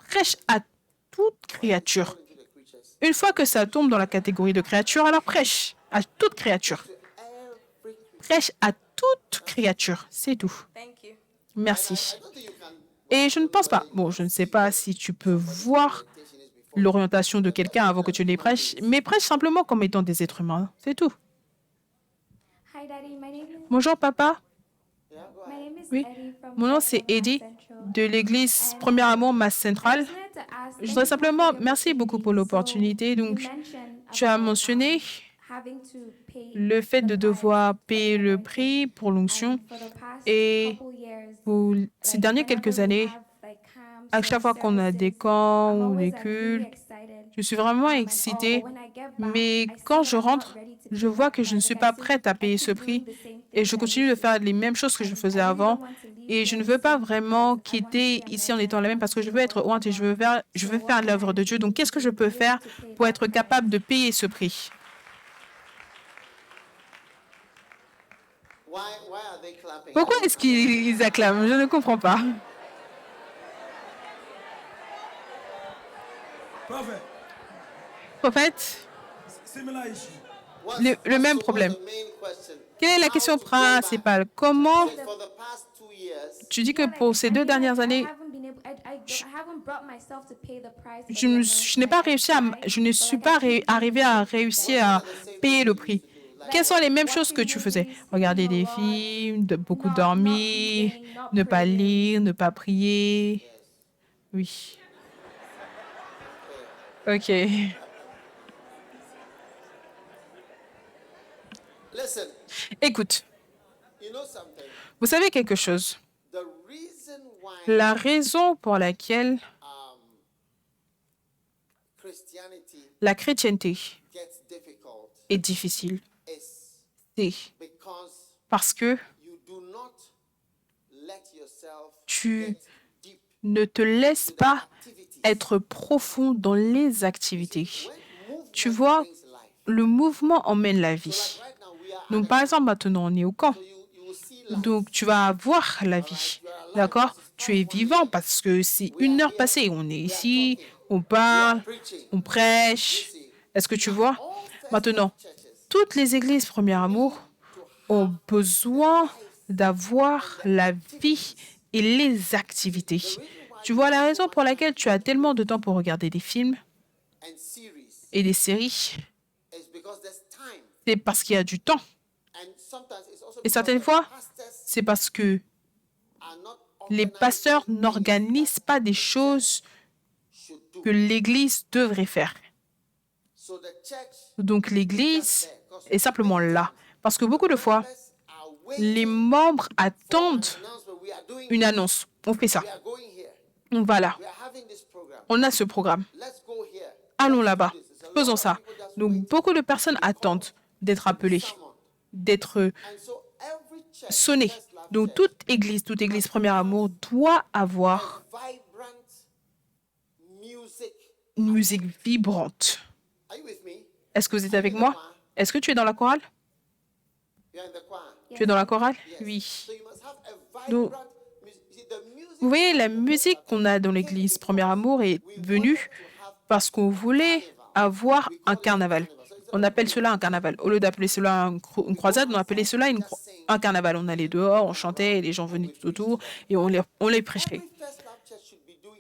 [SPEAKER 1] Prêche à toute créature. Une fois que ça tombe dans la catégorie de créature, alors prêche à toute créature. Prêche à toute créature. C'est tout. Merci. Et je ne pense pas, bon, je ne sais pas si tu peux voir l'orientation de quelqu'un avant que tu les prêches, mais prêche simplement comme étant des êtres humains. C'est tout.
[SPEAKER 4] Hi, Daddy. My name is,
[SPEAKER 1] Bonjour, papa.
[SPEAKER 4] my name is
[SPEAKER 1] Oui.
[SPEAKER 4] Eddie from
[SPEAKER 1] Mon nom, c'est
[SPEAKER 4] Premier
[SPEAKER 1] Eddie
[SPEAKER 4] Amour Central.
[SPEAKER 1] de l'église Premier Amour Masse Centrale.
[SPEAKER 4] I just wanted to ask,
[SPEAKER 1] Je
[SPEAKER 4] thank
[SPEAKER 1] voudrais
[SPEAKER 4] you
[SPEAKER 1] simplement,
[SPEAKER 4] for the
[SPEAKER 1] merci beaucoup pour l'opportunité.
[SPEAKER 4] opportunity. So,
[SPEAKER 1] Donc,
[SPEAKER 4] you mentioned
[SPEAKER 1] tu as
[SPEAKER 4] about,
[SPEAKER 1] mentionné
[SPEAKER 4] having to pay
[SPEAKER 1] le fait
[SPEAKER 4] the
[SPEAKER 1] de
[SPEAKER 4] price
[SPEAKER 1] devoir
[SPEAKER 4] for
[SPEAKER 1] payer le
[SPEAKER 4] anointing.
[SPEAKER 1] prix pour l'onction.
[SPEAKER 4] And for the past
[SPEAKER 1] Et
[SPEAKER 4] couple years,
[SPEAKER 1] pour ces dernières
[SPEAKER 4] whenever
[SPEAKER 1] quelques
[SPEAKER 4] we
[SPEAKER 1] années,
[SPEAKER 4] have like camps
[SPEAKER 1] à
[SPEAKER 4] or
[SPEAKER 1] chaque fois qu'on a des
[SPEAKER 4] services,
[SPEAKER 1] camps
[SPEAKER 4] I'm
[SPEAKER 1] ou
[SPEAKER 4] always
[SPEAKER 1] des
[SPEAKER 4] like really
[SPEAKER 1] cultes,
[SPEAKER 4] excited.
[SPEAKER 1] je suis vraiment
[SPEAKER 4] And but
[SPEAKER 1] excitée.
[SPEAKER 4] when I get back,
[SPEAKER 1] Mais
[SPEAKER 4] I see
[SPEAKER 1] quand
[SPEAKER 4] that
[SPEAKER 1] je
[SPEAKER 4] I'm not
[SPEAKER 1] rentre,
[SPEAKER 4] ready to
[SPEAKER 1] je
[SPEAKER 4] pay
[SPEAKER 1] vois
[SPEAKER 4] that
[SPEAKER 1] que je ne
[SPEAKER 4] price.
[SPEAKER 1] suis
[SPEAKER 4] Like
[SPEAKER 1] pas prête à payer ce
[SPEAKER 4] keep
[SPEAKER 1] prix
[SPEAKER 4] doing the same
[SPEAKER 1] et
[SPEAKER 4] things
[SPEAKER 1] je
[SPEAKER 4] I
[SPEAKER 1] continue de
[SPEAKER 4] used to
[SPEAKER 1] faire
[SPEAKER 4] do.
[SPEAKER 1] les mêmes choses que je
[SPEAKER 4] And
[SPEAKER 1] faisais
[SPEAKER 4] I really
[SPEAKER 1] avant.
[SPEAKER 4] don't want to leave
[SPEAKER 1] Et je
[SPEAKER 4] here
[SPEAKER 1] ne
[SPEAKER 4] the
[SPEAKER 1] veux pas
[SPEAKER 4] same
[SPEAKER 1] vraiment
[SPEAKER 4] because I want to
[SPEAKER 1] quitter
[SPEAKER 4] be
[SPEAKER 1] ici en
[SPEAKER 4] anointed.
[SPEAKER 1] étant la
[SPEAKER 4] I
[SPEAKER 1] même
[SPEAKER 4] want
[SPEAKER 1] parce
[SPEAKER 4] to
[SPEAKER 1] que
[SPEAKER 4] do
[SPEAKER 1] je
[SPEAKER 4] the
[SPEAKER 1] veux
[SPEAKER 4] work
[SPEAKER 1] être
[SPEAKER 4] of
[SPEAKER 1] ointe et
[SPEAKER 4] God.
[SPEAKER 1] je
[SPEAKER 4] So
[SPEAKER 1] veux
[SPEAKER 4] what
[SPEAKER 1] faire
[SPEAKER 4] can
[SPEAKER 1] l'œuvre
[SPEAKER 4] I
[SPEAKER 1] de Dieu.
[SPEAKER 4] do
[SPEAKER 1] Donc, qu'est-ce que je
[SPEAKER 4] to
[SPEAKER 1] peux
[SPEAKER 4] be
[SPEAKER 1] faire
[SPEAKER 4] able to pay
[SPEAKER 1] pour
[SPEAKER 4] that
[SPEAKER 1] être
[SPEAKER 4] price?
[SPEAKER 1] capable de payer ce prix? Pourquoi est-ce qu'ils acclament? Je ne comprends pas.
[SPEAKER 5] Prophet,
[SPEAKER 1] En fait,
[SPEAKER 5] Similar issue.
[SPEAKER 1] le même problème. Quelle est la question principale? Comment tu dis que pour ces 2 dernières années, je n'ai pas réussi je ne suis pas arrivé à réussir à payer le prix. Quelles sont les mêmes choses que tu faisais? Regarder des films, beaucoup dormir, ne pas lire, ne pas prier. Oui. OK. Écoute, vous savez quelque chose? La raison pour laquelle la chrétienté est difficile, c'est parce que tu ne te laisses pas être profond dans les activités. Tu vois, le mouvement emmène la vie. Donc, par exemple, maintenant, on est au camp. Donc, tu vas voir la vie. D'accord? Tu es vivant parce que c'est 1 heure passée. On est ici, on parle, on prêche. Est-ce que tu vois? Maintenant, toutes les églises Premier Amour ont besoin d'avoir la vie et les activités. Tu vois la raison pour laquelle tu as tellement de temps pour regarder des films et des séries, c'est parce qu'il y a du temps. Et certaines fois, c'est parce que les pasteurs n'organisent pas des choses que l'Église devrait faire. Donc l'Église est simplement là. Parce que beaucoup de fois, les membres attendent une annonce. On fait ça. On va là. On a ce programme. Allons là-bas. Faisons ça. Donc beaucoup de personnes attendent d'être appelées, d'être sonnées. Donc toute église Premier Amour doit avoir une musique vibrante. Est-ce que vous êtes avec moi? Est-ce que tu es dans la chorale? Tu es dans la chorale? Oui. Donc, vous voyez, la musique qu'on a dans l'église Premier Amour est venue parce qu'on voulait avoir un carnaval. On appelle cela un carnaval. Au lieu d'appeler cela une croisade, on appelait cela un carnaval. On allait dehors, on chantait, et les gens venaient tout autour et on les prêchait.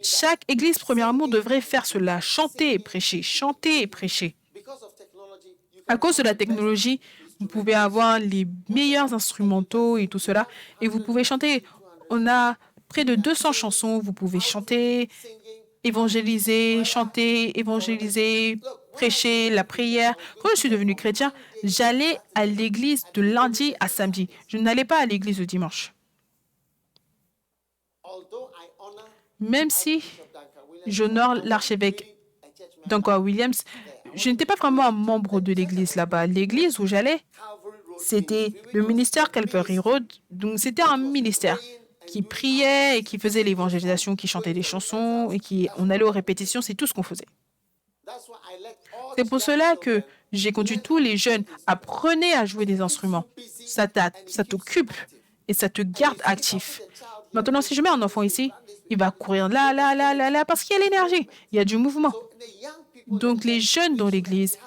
[SPEAKER 1] Chaque église Premier Amour devrait faire cela, chanter et prêcher, chanter et prêcher. À cause de la technologie, vous pouvez avoir les meilleurs instrumentaux et tout cela, et vous pouvez chanter. On a près de 200 chansons, vous pouvez chanter, évangéliser, chanter, évangéliser, prêcher, la prière. Quand je suis devenu chrétien, j'allais à l'église de lundi à samedi. Je n'allais pas à l'église le dimanche. Même si j'honore l'archevêque Duncan Williams, je n'étais pas vraiment un membre de l'église là-bas. L'église où j'allais, c'était le ministère Calvary Road. Donc, c'était un ministère qui priait et qui faisait l'évangélisation, qui chantait des chansons et on allait aux répétitions. C'est tout ce qu'on faisait. C'est pour cela que j'ai conduit tous les jeunes. Apprenez à jouer des instruments. Ça t'occupe et ça te garde actif. Maintenant, si je mets un enfant ici, il va courir là, là, là, là, là, parce qu'il y a l'énergie, il y a du mouvement. Donc, les jeunes dans l'église,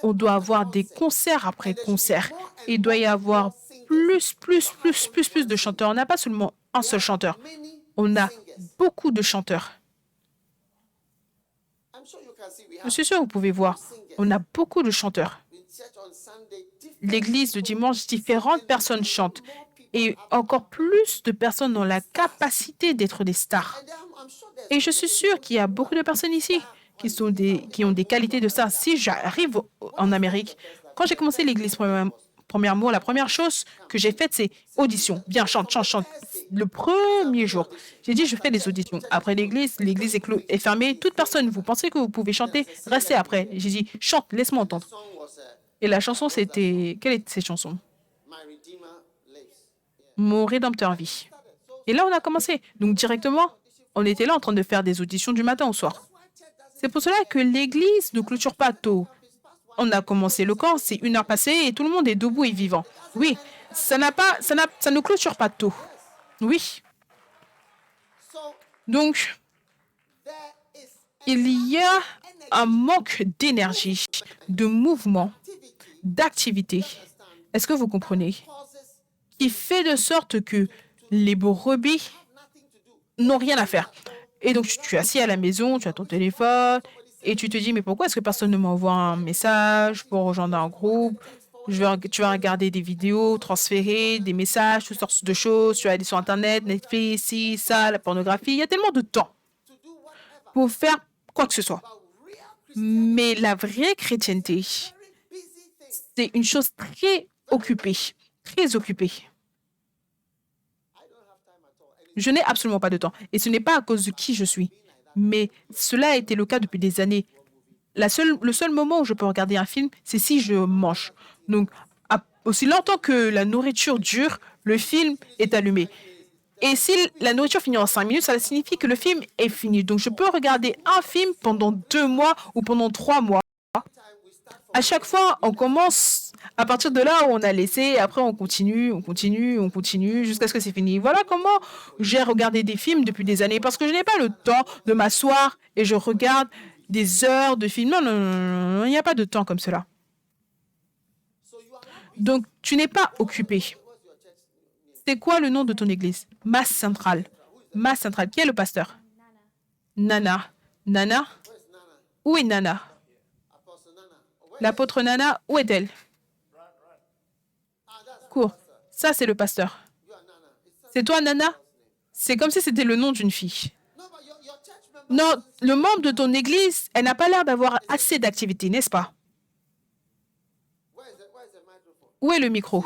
[SPEAKER 1] on doit avoir des concerts après concerts. Il doit y avoir plus de chanteurs. On n'a pas seulement un seul chanteur. On a beaucoup de chanteurs. Je suis sûr que vous pouvez voir. On a beaucoup de chanteurs. L'église, le dimanche, différentes personnes chantent. Et encore plus de personnes ont la capacité d'être des stars. Et je suis sûre qu'il y a beaucoup de personnes ici qui ont des qualités de stars. Si j'arrive en Amérique, quand j'ai commencé l'église Premier Amour, la première chose que j'ai faite, c'est audition. Bien, chante. Le premier jour, j'ai dit, je fais des auditions. Après l'église est fermée. Toute personne, vous pensez que vous pouvez chanter, restez après. J'ai dit, chante, laisse-moi entendre. Et la chanson, c'était... Quelle était cette chanson? Mon Rédempteur vit. Et là, on a commencé. Donc, directement, on était là en train de faire des auditions du matin au soir. C'est pour cela que l'église ne clôture pas tôt. On a commencé le camp, c'est 1 heure passée et tout le monde est debout et vivant. Oui, ça ne clôture pas tôt. Oui. Donc, Il y a un manque d'énergie, de mouvement, d'activité. Est-ce que vous comprenez? Qui fait de sorte que les brebis n'ont rien à faire. Et donc, tu es assis à la maison, tu as ton téléphone, et tu te dis, mais pourquoi est-ce que personne ne m'envoie un message pour rejoindre un groupe? Tu vas regarder des vidéos, transférer des messages, toutes sortes de choses. Tu vas aller sur Internet, Netflix, ci, ça, la pornographie. Il y a tellement de temps pour faire quoi que ce soit. Mais la vraie chrétienté, c'est une chose très occupée, très occupée. Je n'ai absolument pas de temps. Et ce n'est pas à cause de qui je suis. Mais cela a été le cas depuis des années. Le seul moment où je peux regarder un film, c'est si je mange. Donc, aussi longtemps que la nourriture dure, le film est allumé. Et si la nourriture finit en 5 minutes, ça signifie que le film est fini. Donc, je peux regarder un film pendant 2 mois ou pendant 3 mois. À chaque fois, on commence à partir de là où on a laissé, et après on continue, jusqu'à ce que c'est fini. Voilà comment j'ai regardé des films depuis des années, parce que je n'ai pas le temps de m'asseoir et je regarde des heures de films. Non, non, non, non, non, il n'y a pas de temps comme cela. Donc, tu n'es pas occupé. C'est quoi le nom de ton église? Masse centrale. Masse centrale. Qui est le pasteur? Nana. Nana? Où est Nana? L'apôtre Nana, où est-elle? Cours. Ça, c'est le pasteur. C'est toi, Nana? C'est comme si c'était le nom d'une fille. Non, le membre de ton église, elle n'a pas l'air d'avoir assez d'activité, n'est-ce pas? Où est le micro?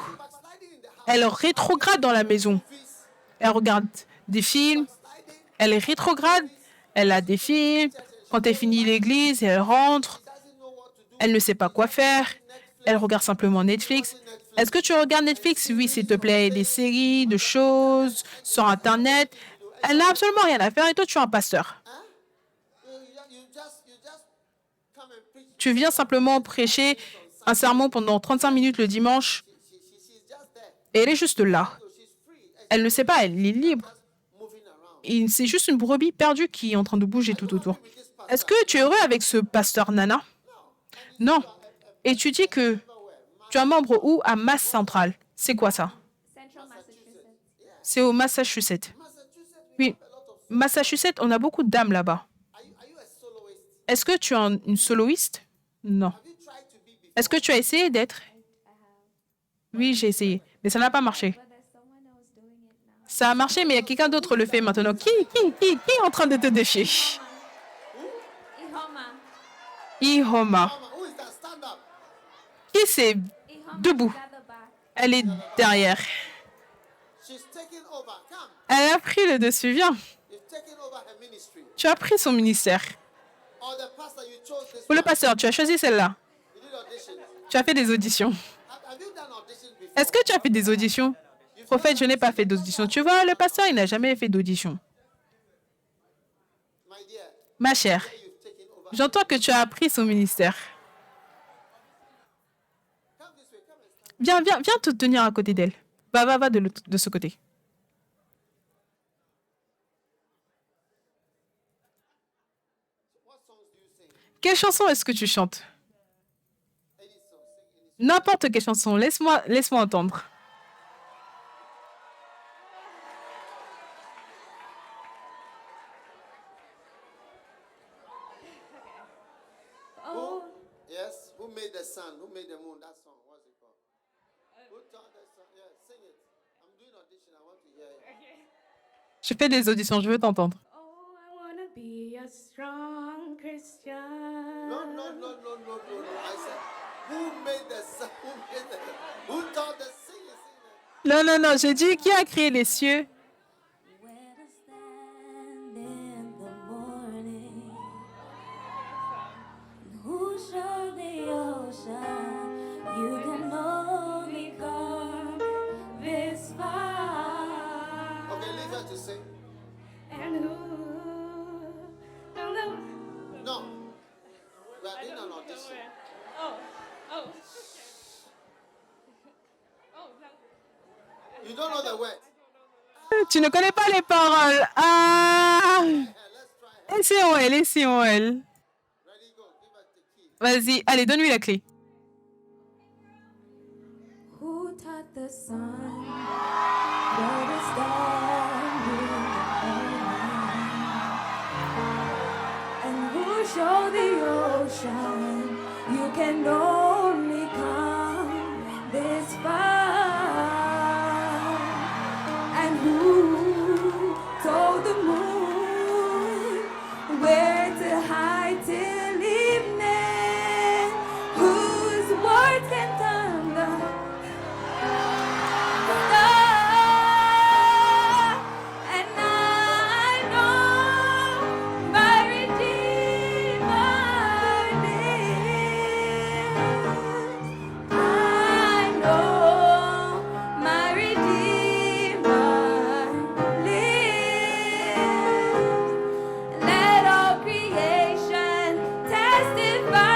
[SPEAKER 1] Elle rétrograde dans la maison. Elle regarde des films. Elle est rétrograde. Elle a des films. Quand elle finit l'église, elle rentre. Elle ne sait pas quoi faire. Elle regarde simplement Netflix. Est-ce que tu regardes Netflix? Oui, s'il te plaît. Des séries, de choses sur Internet. Elle n'a absolument rien à faire et toi, tu es un pasteur. Tu viens simplement prêcher un sermon pendant 35 minutes le dimanche et elle est juste là. Elle ne sait pas, elle est libre. C'est juste une brebis perdue qui est en train de bouger tout autour. Est-ce que tu es heureux avec ce pasteur Nana? Non. Et tu dis que tu es un membre où? À Masse Centrale. C'est quoi ça?
[SPEAKER 3] Central Massachusetts.
[SPEAKER 1] C'est au Massachusetts. Oui. Massachusetts, on a beaucoup de dames là-bas. Est-ce que tu es une soloiste? Non. Est-ce que tu as essayé d'être? Oui, j'ai essayé, mais ça n'a pas marché.
[SPEAKER 3] But there's someone else doing it now.
[SPEAKER 1] Ça a marché, mais il y a quelqu'un d'autre le fait maintenant. Qui est en train de te défier?
[SPEAKER 3] Ihoma.
[SPEAKER 1] Ihoma. Qui c'est
[SPEAKER 3] Ihoma
[SPEAKER 1] debout?
[SPEAKER 3] is at the back.
[SPEAKER 1] Elle est derrière. Elle a pris le dessus. Viens. Tu as pris son ministère. Ou le pasteur, tu as choisi celle-là. Tu as fait des auditions. Est-ce que tu as fait des auditions? Prophète, je n'ai pas fait d'audition. Tu vois, le pasteur, il n'a jamais fait d'audition. Ma chère, j'entends que tu as appris son ministère. Viens te tenir à côté d'elle. Va de ce côté. Quelle chanson est-ce que tu chantes? N'importe quelle chanson. Laisse-moi entendre.
[SPEAKER 3] Oh,
[SPEAKER 5] Yes? Who made the sun? Who made the moon? That song. What's it called? Who taught that song? Yeah, sing it. I'm doing audition. I want to hear it.
[SPEAKER 1] Je fais des auditions, je veux t'entendre.
[SPEAKER 2] Oh, I wanna be a strong Christian.
[SPEAKER 5] No. I said, who made the sun? Who taught the singing?
[SPEAKER 1] Non, j'ai dit qui a créé les cieux?
[SPEAKER 3] where to stand in the morning. Who showed the ocean you can only come this far?
[SPEAKER 5] Okay, leave her to sing.
[SPEAKER 2] And who? No.
[SPEAKER 5] No. We are doing an audition.
[SPEAKER 2] Oh.
[SPEAKER 5] You don't know the words.
[SPEAKER 1] Tu ne connais pas les paroles. Ah!
[SPEAKER 5] Let's try
[SPEAKER 1] Essayons elle, essayons elle.
[SPEAKER 5] Ready, go. Give us the key.
[SPEAKER 1] Vas-y, allez, donne-lui la clé.
[SPEAKER 2] Who taught the sun where to stand in the morning? And who showed the ocean you can only come this far? And who told the moon where to hide till evening? Whose words can turn the star? And I know my Redeemer lives. I know my Redeemer lives. Let all creation testify.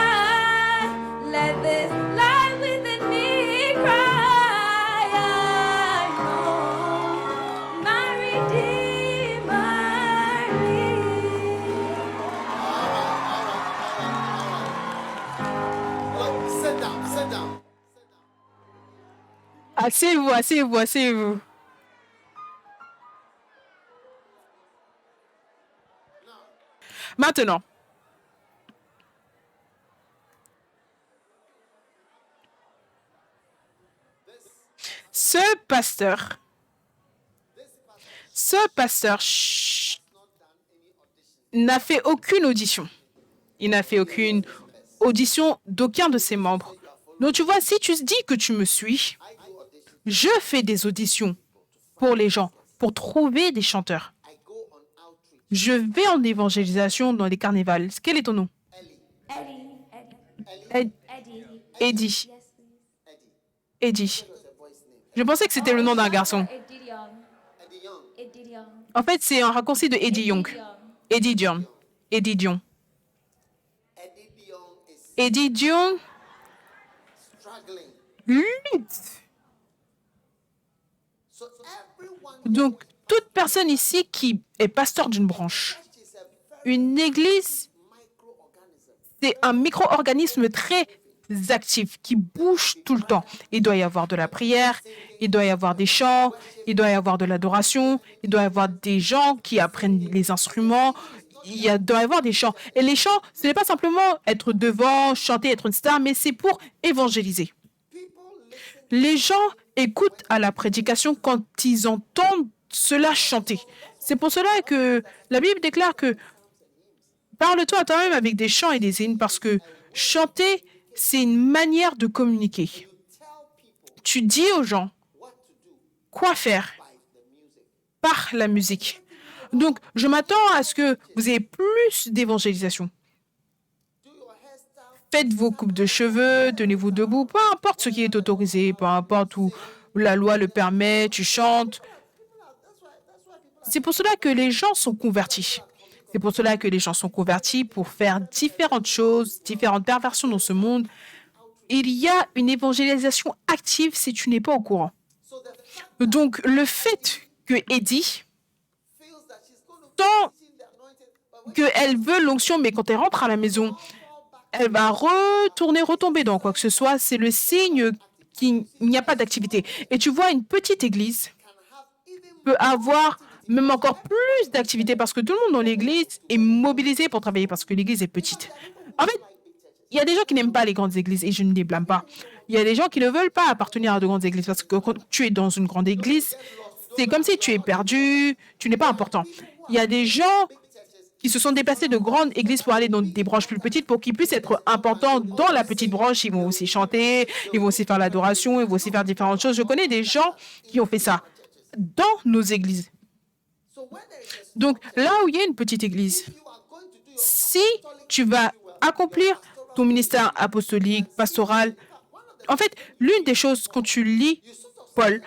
[SPEAKER 2] Let this life within me cry. I know my Redeemer lives.
[SPEAKER 5] Look, sit down, sit down.
[SPEAKER 1] Asseyez-vous, asseyez-vous, asseyez-vous. Maintenant, ce pasteur n'a fait aucune audition. Il n'a fait aucune audition d'aucun de ses membres. Donc tu vois, si tu dis que tu me suis, je fais des auditions pour les gens, pour trouver des chanteurs.
[SPEAKER 5] I go on outreach.
[SPEAKER 1] Je vais en évangélisation dans les carnivals. Quel est ton nom?
[SPEAKER 3] Eddie.
[SPEAKER 1] Ed-
[SPEAKER 3] Eddie.
[SPEAKER 1] Eddie.
[SPEAKER 3] Yes, please.
[SPEAKER 1] Eddie. Je pensais que c'était le nom d'un garçon.
[SPEAKER 3] Eddie Young.
[SPEAKER 5] Eddie Young.
[SPEAKER 3] Eddie Young.
[SPEAKER 1] En fait, c'est un raccourci de Eddie Young. Eddie Dion. Eddie Dion.
[SPEAKER 5] Eddie Young is
[SPEAKER 1] Eddie Dion
[SPEAKER 5] struggling.
[SPEAKER 1] lutte.
[SPEAKER 5] So everyone
[SPEAKER 1] Donc, toute personne ici qui est pasteur d'une branche,
[SPEAKER 5] is a very
[SPEAKER 1] une église,
[SPEAKER 5] microorganism.
[SPEAKER 1] c'est un micro-organisme très actif qui bouge tout le temps. Il doit y avoir de la prière, il doit y avoir des chants, il doit y avoir de l'adoration, il doit y avoir des gens qui apprennent les instruments, doit y avoir des chants. Et les chants, ce n'est pas simplement être devant, chanter, être une star, mais c'est pour évangéliser. Les gens écoutent à la prédication quand ils entendent cela chanter. C'est pour cela que la Bible déclare que parle-toi à toi-même avec des chants et des hymnes parce que chanter, c'est une manière de communiquer. Tu dis aux gens quoi faire par la musique. Donc, je m'attends à ce que vous ayez plus d'évangélisation. Faites vos coupes de cheveux, tenez-vous debout, peu importe ce qui est autorisé, peu importe où la loi le permet, tu chantes. C'est pour cela que les gens sont convertis. C'est pour cela que les gens sont convertis pour faire différentes choses, différentes perversions dans ce monde. Il y a une évangélisation active si tu n'es pas au courant. Donc, le fait que Eddie tant qu'elle veut l'onction, mais quand elle rentre à la maison, elle va retomber dans quoi que ce soit. C'est le signe qu'il n'y a pas d'activité. Et tu vois, une petite église peut avoir même encore plus d'activité parce que tout le monde dans l'église est mobilisé pour travailler parce que l'église est petite. En fait, il y a des gens qui n'aiment pas les grandes églises et je ne les blâme pas. Il y a des gens qui ne veulent pas appartenir à de grandes églises parce que quand tu es dans une grande église, c'est comme si tu es perdu, tu n'es pas important. Il y a des gens qui se sont déplacés de grandes églises pour aller dans des branches plus petites pour qu'ils puissent être importants dans la petite branche. Ils vont aussi chanter, ils vont aussi faire l'adoration, ils vont aussi faire différentes choses. Je connais des gens qui ont fait ça dans nos églises. Donc, là où il y a une petite église, si tu vas accomplir ton ministère apostolique, pastoral, en fait, l'une des choses, quand tu lis Paul,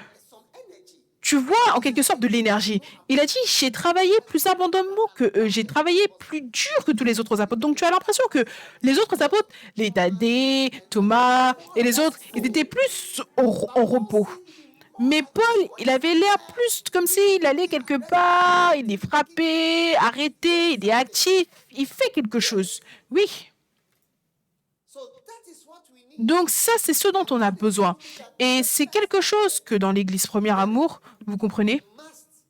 [SPEAKER 1] tu vois en quelque sorte de l'énergie. Il a dit, j'ai travaillé plus abondamment que eux, j'ai travaillé plus dur que tous les autres apôtres. Donc, tu as l'impression que les autres apôtres, les Thaddée, Thomas et les autres, ils étaient plus au repos. Mais Paul, il avait l'air plus comme s'il allait quelque part, il est frappé, arrêté, il est actif, il fait quelque chose. Oui.
[SPEAKER 5] So that is what we need.
[SPEAKER 1] Donc ça, c'est ce dont on a besoin. Et c'est quelque chose que dans l'Église Premier Amour, vous comprenez,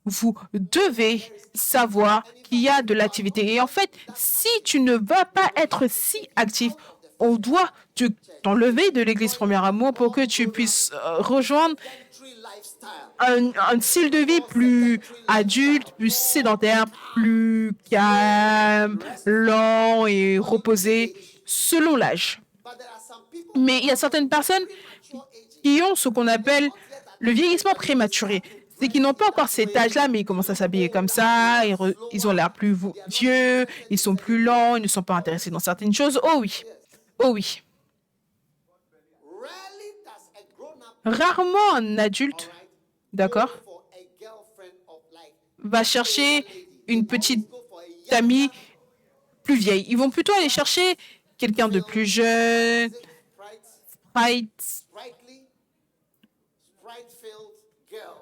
[SPEAKER 1] vous devez savoir qu'il y a de l'activité. Et en fait, si tu ne vas pas être si actif, on doit t'enlever de l'Église Premier Amour pour que tu puisses rejoindre
[SPEAKER 5] Tree lifestyle.
[SPEAKER 1] un style de vie plus adulte, plus sédentaire, plus calme, lent et reposé, selon l'âge.
[SPEAKER 5] But there are some people
[SPEAKER 1] Mais il y a certaines personnes qui ont ce qu'on appelle le vieillissement prématuré. C'est qu'ils n'ont pas encore cet âge-là, mais ils commencent à s'habiller comme ça, ils ont l'air plus vieux, ils sont plus lents, ils ne sont pas intéressés dans certaines choses. Oh oui, oh oui.
[SPEAKER 5] rarely does a grown-up
[SPEAKER 1] Rarement un adulte, d'accord,
[SPEAKER 5] for a girlfriend of like
[SPEAKER 1] va chercher une petite
[SPEAKER 5] go for a young
[SPEAKER 1] amie plus vieille. Ils vont plutôt aller chercher quelqu'un de plus jeune,
[SPEAKER 5] sprite,
[SPEAKER 1] sprite,
[SPEAKER 5] sprite-filled girl.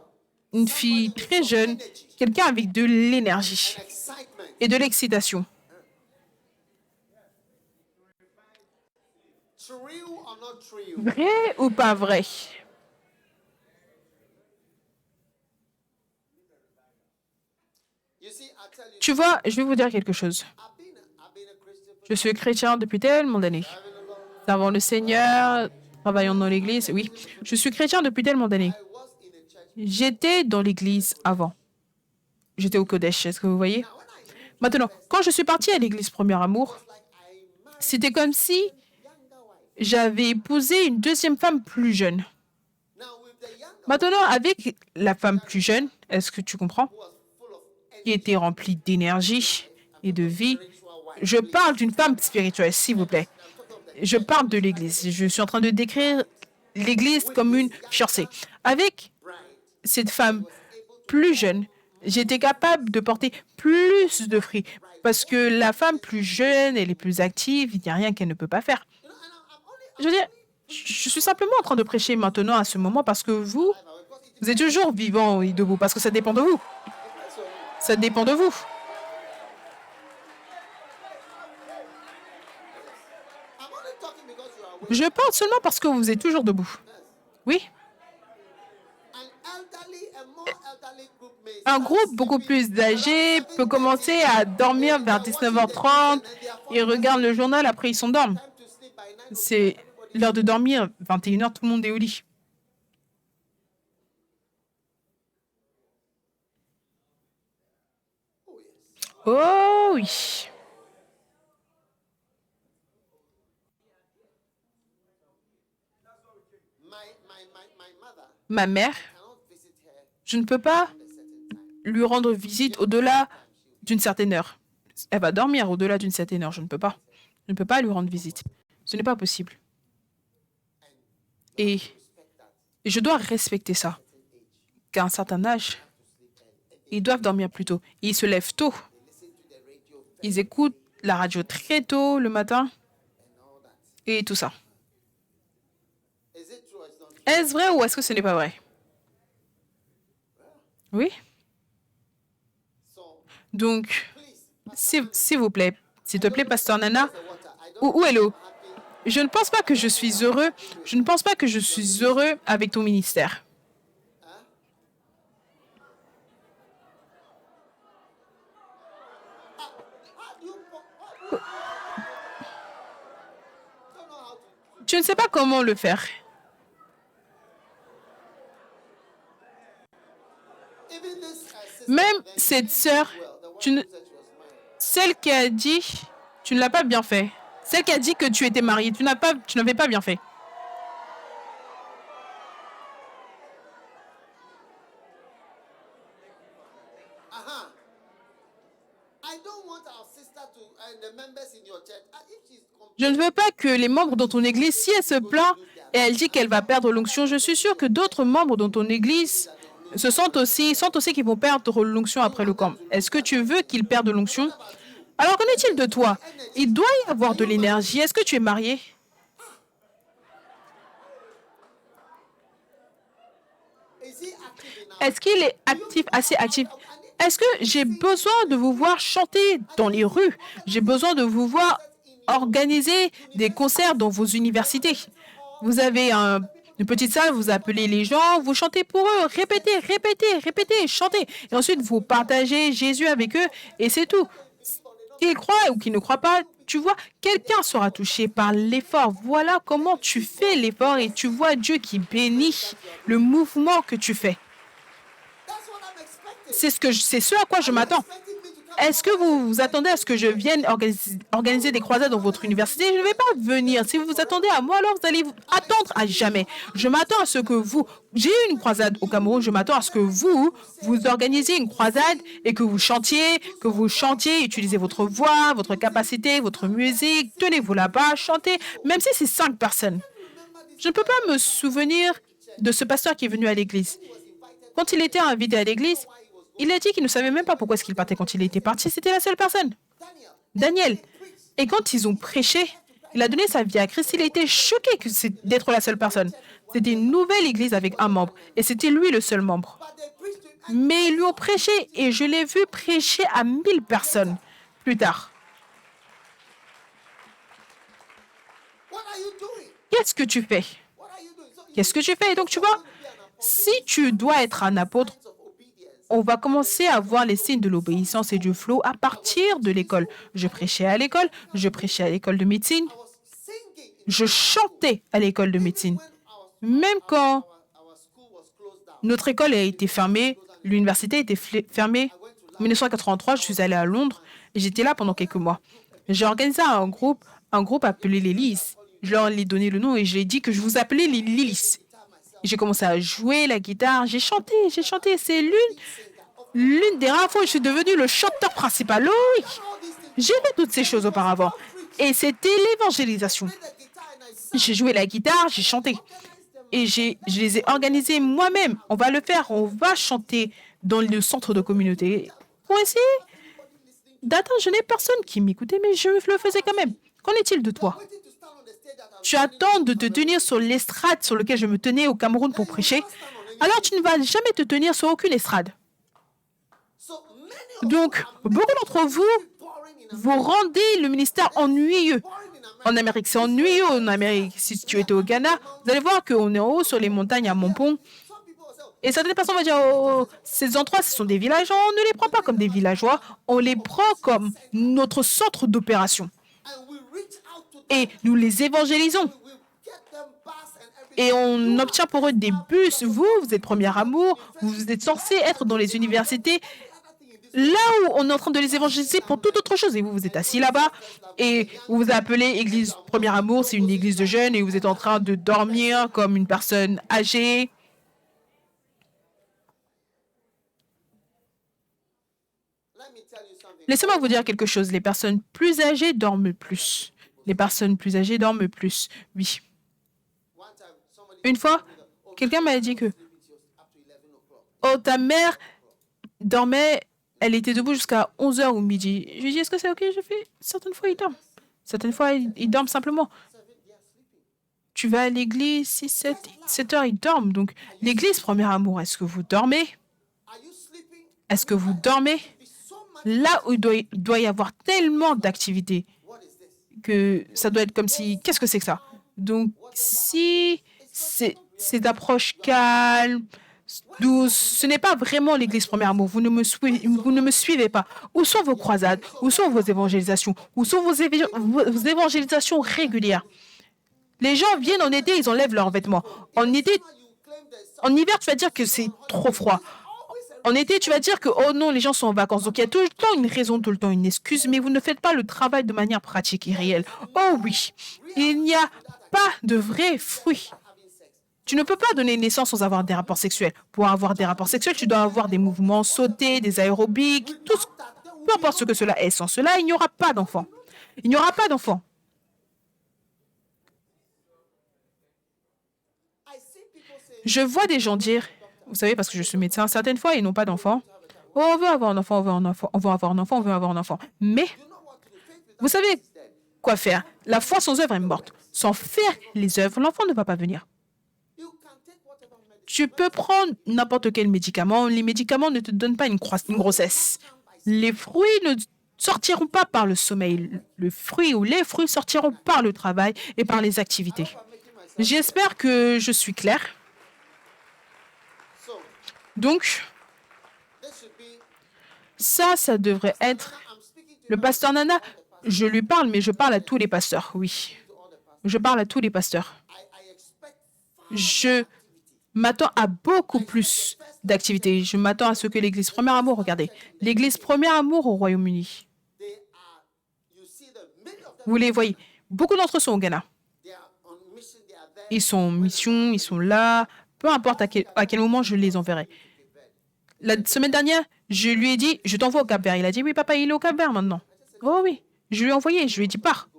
[SPEAKER 1] une fille très jeune, quelqu'un avec de l'énergie
[SPEAKER 5] Excitement.
[SPEAKER 1] et de l'excitation.
[SPEAKER 5] True or not true?
[SPEAKER 1] Vrai ou pas vrai?
[SPEAKER 5] You see, I tell you,
[SPEAKER 1] Tu vois, je vais vous dire quelque chose.
[SPEAKER 5] I've been a Christian for
[SPEAKER 1] Je suis chrétien depuis tellement d'années. Servant le Seigneur, travaillant dans l'église, oui. Je suis chrétien depuis tellement d'années.
[SPEAKER 5] I was in a church.
[SPEAKER 1] J'étais dans l'église avant. J'étais au Kodesh, est-ce que vous voyez? Maintenant, quand je suis partie à l'église Premier Amour, c'était comme si j'avais épousé une deuxième femme plus jeune.
[SPEAKER 5] Now with the young
[SPEAKER 1] Maintenant, avec la femme plus jeune, est-ce que tu comprends?
[SPEAKER 5] who was full of
[SPEAKER 1] Qui était remplie d'énergie et de vie. Je parle d'une femme spirituelle, s'il vous plaît. Je parle de l'église. Je suis en train de décrire l'église comme une fiancée. Avec cette femme plus jeune, j'étais capable de porter plus de fruits. Parce que la femme plus jeune, elle est plus active, il n'y a rien qu'elle ne peut pas faire. Je veux dire, je suis simplement en train de prêcher maintenant à ce moment parce que vous êtes toujours vivant et debout, parce que ça dépend de vous. Ça dépend de vous.
[SPEAKER 5] I'm only talking because you are awake.
[SPEAKER 1] Je parle seulement parce que vous êtes toujours debout. Oui.
[SPEAKER 5] An elderly, a more elderly group may
[SPEAKER 1] Un groupe beaucoup plus âgé peut commencer à dormir vers 19h30. Ils regardent le journal, après ils s'endorment.
[SPEAKER 5] time to sleep by 9
[SPEAKER 1] C'est l'heure de dormir. 21h, tout le monde est au lit. Oh oui.
[SPEAKER 5] my mother
[SPEAKER 1] Ma mère,
[SPEAKER 5] cannot visit her
[SPEAKER 1] je ne peux pas
[SPEAKER 5] at a certain time.
[SPEAKER 1] lui rendre visite au-delà d'une certaine heure. Elle va dormir au-delà d'une certaine heure. Je ne peux pas. Je ne peux pas lui rendre visite. Ce n'est pas possible. Et je dois respecter ça. Qu'à un certain âge, ils doivent dormir plus tôt. Ils se lèvent tôt. Ils écoutent la radio très tôt le matin et tout ça.
[SPEAKER 5] Is it true or it's not true?
[SPEAKER 1] Est-ce vrai ou est-ce que ce n'est pas vrai? Oui.
[SPEAKER 5] So
[SPEAKER 1] Donc,
[SPEAKER 5] please,
[SPEAKER 1] s'il vous plaît, s'il te plaît, Pasteur Nana,
[SPEAKER 5] the water. I don't
[SPEAKER 1] où est l'eau?
[SPEAKER 5] happy.
[SPEAKER 1] Je ne pense pas que je suis heureux. Je ne pense pas que je suis heureux avec ton ministère.
[SPEAKER 5] How do you don't know how to
[SPEAKER 1] Tu ne sais pas comment le faire.
[SPEAKER 5] even this sister
[SPEAKER 1] Même
[SPEAKER 5] then
[SPEAKER 1] cette sœur,
[SPEAKER 5] well, the one
[SPEAKER 1] tu ne-
[SPEAKER 5] who said she was mine.
[SPEAKER 1] celle qui a dit, tu ne l'as pas bien fait. Celle qui a dit que tu étais mariée, tu n'avais pas bien fait.
[SPEAKER 5] I don't want our sister to and the members in your church. If she's
[SPEAKER 1] Je ne veux pas que les membres dans ton église, si elle se plaint et elle dit qu'elle va perdre l'onction, je suis sûre que d'autres membres dans ton église sentent aussi qu'ils vont perdre l'onction après le camp. Est-ce que tu veux qu'ils perdent l'onction? Alors, qu'en est-il de toi? Il doit y avoir de l'énergie. Est-ce que tu es marié? Est-ce qu'il est actif, assez actif? Est-ce que j'ai besoin de vous voir chanter dans les rues? J'ai besoin de vous voir organiser des concerts dans vos universités. Vous avez une petite salle, vous appelez les gens, vous chantez pour eux, répétez, répétez, répétez, chantez. Et ensuite, vous partagez Jésus avec eux et c'est tout. Qu'ils croient ou qu'ils ne croient pas, tu vois, quelqu'un sera touché par l'effort. Voilà comment tu fais l'effort et tu vois Dieu qui bénit le mouvement que tu fais. C'est ce à quoi je m'attends. Est-ce que vous vous attendez à ce que je vienne organiser des croisades dans votre université? Je ne vais pas venir. Si vous vous attendez à moi, alors vous allez attendre à jamais. Je m'attends à ce que vous... J'ai eu une croisade au Cameroun. Je m'attends à ce que vous organisiez une croisade et que vous chantiez, utilisez votre voix, votre capacité, votre musique. Tenez-vous là-bas, chantez, même si c'est 5 personnes. Je ne peux pas me souvenir de ce pasteur qui est venu à l'église. Quand il était invité à l'église, il a dit qu'il ne savait même pas pourquoi est-ce qu'il partait quand il était parti. C'était la seule personne. Daniel. Et quand ils ont prêché, il a donné sa vie à Christ. Il a été choqué d'être la seule personne. C'était une nouvelle église avec un membre. Et c'était lui le seul membre. Mais ils lui ont prêché et je l'ai vu prêcher à 1000 personnes plus tard. Qu'est-ce que tu fais? Qu'est-ce que tu fais? Et donc, tu vois, si tu dois être un apôtre, on va commencer à voir les signes de l'obéissance et du flow à partir de l'école. Je prêchais à l'école de médecine, je chantais à l'école de médecine. Même quand notre école a été fermée, l'université a été fermée, en 1983, je suis allée à Londres et j'étais là pendant quelques mois. J'ai organisé un groupe appelé les Lys. Je leur ai donné le nom et j'ai dit que je vous appelais les Lys. J'ai commencé à jouer la guitare, j'ai chanté. C'est l'une des rares fois où je suis devenu le chanteur principal. Oui, j'ai fait toutes ces choses auparavant. Et c'était l'évangélisation. J'ai joué la guitare, j'ai chanté. Et je les ai organisés moi-même. On va le faire, on va chanter dans le centre de communauté. Pour essayer d'atteindre, je n'ai personne qui m'écoutait, mais je le faisais quand même. Qu'en est-il de toi? Tu attends de te tenir sur l'estrade sur laquelle je me tenais au Cameroun pour prêcher, alors tu ne vas jamais te tenir sur aucune estrade. Donc, beaucoup d'entre vous, vous rendez le ministère ennuyeux. En Amérique, c'est ennuyeux. En Amérique, si tu étais au Ghana, vous allez voir qu'on est en haut sur les montagnes à Montpon. Et certaines personnes vont dire, oh, ces endroits, ce sont des villageois. On ne les prend pas comme des villageois, on les prend comme notre centre d'opération. Et nous les évangélisons. Et on obtient pour eux des bus. Vous êtes Premier Amour, vous êtes censés être dans les universités, là où on est en train de les évangéliser pour toute autre chose. Et vous êtes assis là-bas et vous vous appelez Église Premier Amour, c'est une église de jeunes et vous êtes en train de dormir comme une personne âgée. Laissez-moi vous dire quelque chose. Les personnes plus âgées dorment plus. Les personnes plus âgées dorment plus. Oui. Une fois, quelqu'un m'a dit que oh, ta mère dormait, elle était debout jusqu'à 11h ou midi. Je lui ai dit, est-ce que c'est OK? Je fais, certaines fois, ils dorment. Certaines fois, ils dorment simplement. Tu vas à l'église, 6, 7 heures, ils dorment. Donc, l'église, Premier Amour, est-ce que vous dormez? Est-ce que vous dormez? Là où il doit y avoir tellement d'activités que ça doit être comme si... Qu'est-ce que c'est que ça? Donc, si c'est cette approche calme, douce, ce n'est pas vraiment l'Église Premier Amour. Vous ne me suivez pas. Où sont vos croisades? Où sont vos évangélisations? Où sont vos évangélisations régulières? Les gens viennent en été, ils enlèvent leurs vêtements. En hiver, tu vas dire que c'est trop froid. En été, tu vas dire que, oh non, les gens sont en vacances. Donc, il y a tout le temps une raison, tout le temps une excuse, mais vous ne faites pas le travail de manière pratique et réelle. Oh oui, il n'y a pas de vrais fruits. Tu ne peux pas donner naissance sans avoir des rapports sexuels. Pour avoir des rapports sexuels, tu dois avoir des mouvements sautés, des aérobics, peu importe ce que cela est. Sans cela, il n'y aura pas d'enfant. Il n'y aura pas d'enfant. Je vois des gens dire, vous savez, parce que je suis médecin, certaines fois, ils n'ont pas d'enfant. Oh, on veut avoir un enfant, on veut un enfant, on veut avoir un enfant, on veut avoir un enfant. Mais, vous savez quoi faire? La foi sans œuvre est morte. Sans faire les œuvres, l'enfant ne va pas venir. Tu peux prendre n'importe quel médicament. Les médicaments ne te donnent pas une grossesse. Les fruits ne sortiront pas par le sommeil. Le fruit ou les fruits sortiront par le travail et par les activités. J'espère que je suis claire.
[SPEAKER 5] So,
[SPEAKER 1] Donc,
[SPEAKER 5] this should be.
[SPEAKER 1] ça devrait être...
[SPEAKER 5] I'm speaking to
[SPEAKER 1] Le pasteur Nana, je lui parle, mais je parle à tous les pasteurs, oui. Je parle à tous les pasteurs.
[SPEAKER 5] I expect
[SPEAKER 1] Je m'attends à beaucoup plus d'activités. Je m'attends à ce que l'Église Premier Amour, regardez, l'Église Premier Amour au Royaume-Uni,
[SPEAKER 5] they are. You see them. Many of them.
[SPEAKER 1] vous les voyez, beaucoup d'entre eux sont au Ghana.
[SPEAKER 5] They are on mission. They are there.
[SPEAKER 1] Ils sont en mission, ils sont là, peu importe à quel moment je les enverrai. La semaine dernière, je lui ai dit, je t'envoie au Cap-Vert. Il a dit, oui, papa, il est au Cap-Vert maintenant. Oh oui, je lui ai envoyé, je lui ai dit, pars.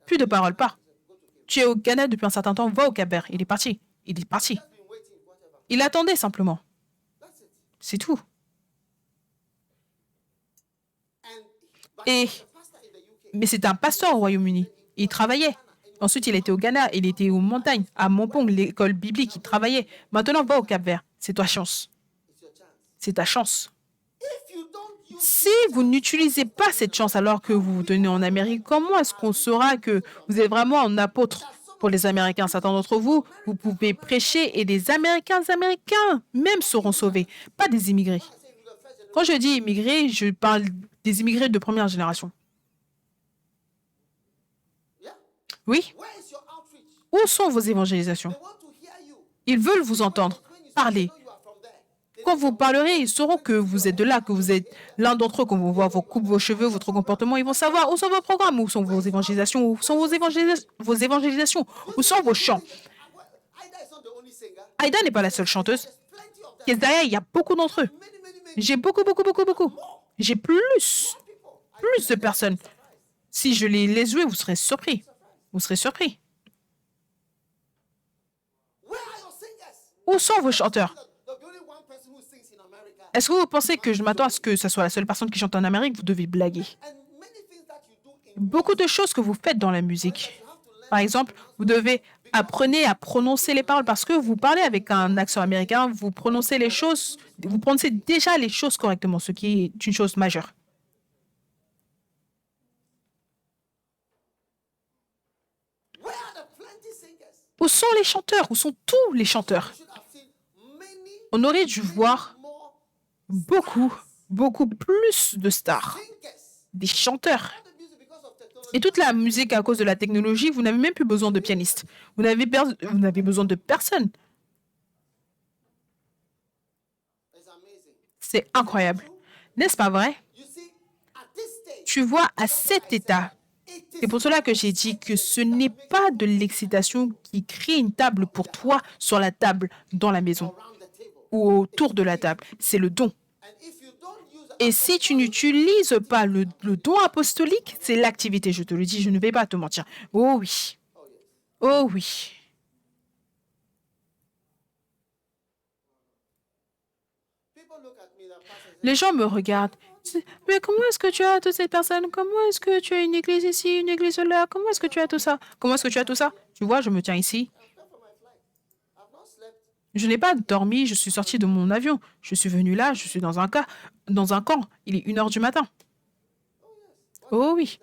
[SPEAKER 1] Plus de paroles, pars. Tu es au Ghana depuis un certain temps, va au Cap-Vert. Il est parti. Il est parti. Il attendait simplement. C'est tout. Et, mais c'est un pasteur au Royaume-Uni. Il travaillait. Ensuite, il était au Ghana, il était aux montagnes, à Montpong, l'école biblique, il travaillait. Maintenant, va au Cap-Vert. C'est ta chance. C'est ta chance.
[SPEAKER 5] If you don't use
[SPEAKER 1] Si vous n'utilisez pas cette chance alors que vous vous tenez en Amérique, comment est-ce qu'on saura que vous êtes vraiment un apôtre pour les Américains? Certains d'entre vous, vous pouvez prêcher et les Américains même seront sauvés, pas des immigrés. Quand je dis immigrés, je parle des immigrés de première génération.
[SPEAKER 5] yeah.
[SPEAKER 1] Oui,
[SPEAKER 5] Where is your outreach?
[SPEAKER 1] où sont vos évangélisations?
[SPEAKER 5] They want to hear you.
[SPEAKER 1] Ils veulent vous entendre parler.
[SPEAKER 5] You are from there.
[SPEAKER 1] Quand vous parlerez, ils sauront que vous êtes de là, que vous êtes l'un d'entre eux. Quand vous voient vos coupes, vos cheveux, votre comportement, ils vont savoir où sont vos programmes, où sont vos évangélisations, où sont vos évangélisations, où sont vos chants.
[SPEAKER 5] Ida is not the only singer.
[SPEAKER 1] Aïda n'est pas la seule chanteuse.
[SPEAKER 5] Plenty of them.
[SPEAKER 1] Qui est derrière, il y a beaucoup d'entre eux.
[SPEAKER 5] Many.
[SPEAKER 1] J'ai beaucoup. J'ai plus de personnes. Si je les laisse jouer, vous serez surpris. Vous serez surpris.
[SPEAKER 5] Where are your singers?
[SPEAKER 1] Où sont vos chanteurs?
[SPEAKER 5] The only one person who sings in America.
[SPEAKER 1] Est-ce que vous pensez que je m'attends à ce que ce soit la seule personne qui chante en Amérique? Vous devez blaguer.
[SPEAKER 5] And many things that you do in
[SPEAKER 1] Beaucoup de choses que vous faites dans la musique. Par exemple, vous devez apprendre à prononcer les paroles parce que vous parlez avec un accent américain, vous prononcez les choses, vous prononcez déjà les choses correctement, ce qui est une chose majeure.
[SPEAKER 5] where are the plenty singers?
[SPEAKER 1] Où sont les chanteurs? Où sont tous les chanteurs?
[SPEAKER 5] You should have seen many
[SPEAKER 1] On aurait dû voir
[SPEAKER 5] more
[SPEAKER 1] beaucoup plus de stars,
[SPEAKER 5] singers.
[SPEAKER 1] des chanteurs.
[SPEAKER 5] The music because of technology.
[SPEAKER 1] Et toute la musique à cause de la technologie, vous n'avez même plus besoin de pianistes. Vous n'avez besoin de personne.
[SPEAKER 5] It's amazing.
[SPEAKER 1] C'est incroyable. N'est-ce pas vrai?
[SPEAKER 5] You see, at this stage,
[SPEAKER 1] Tu vois, à cet état, c'est pour cela que j'ai dit que ce n'est pas de l'excitation qui crée une table pour toi sur la table dans la maison
[SPEAKER 5] around the table.
[SPEAKER 1] ou autour de la table. C'est le don.
[SPEAKER 5] And if you don't use
[SPEAKER 1] Et si tu n'utilises pas le don apostolique, c'est l'activité. Je te le dis, je ne vais pas te mentir. Oh oui. Oh oui.
[SPEAKER 5] people look at me, that pastor
[SPEAKER 1] Les gens me regardent. Mais comment est-ce que tu as toutes ces personnes? Comment est-ce que tu as une église ici, une église là? Comment est-ce que tu as tout ça? Comment est-ce que tu as tout ça? Tu vois, je me tiens ici.
[SPEAKER 5] I've not slept.
[SPEAKER 1] Je n'ai pas dormi, je suis sorti de mon avion. Je suis venu là, je suis dans un camp. Il est 1h du matin. Oh oui.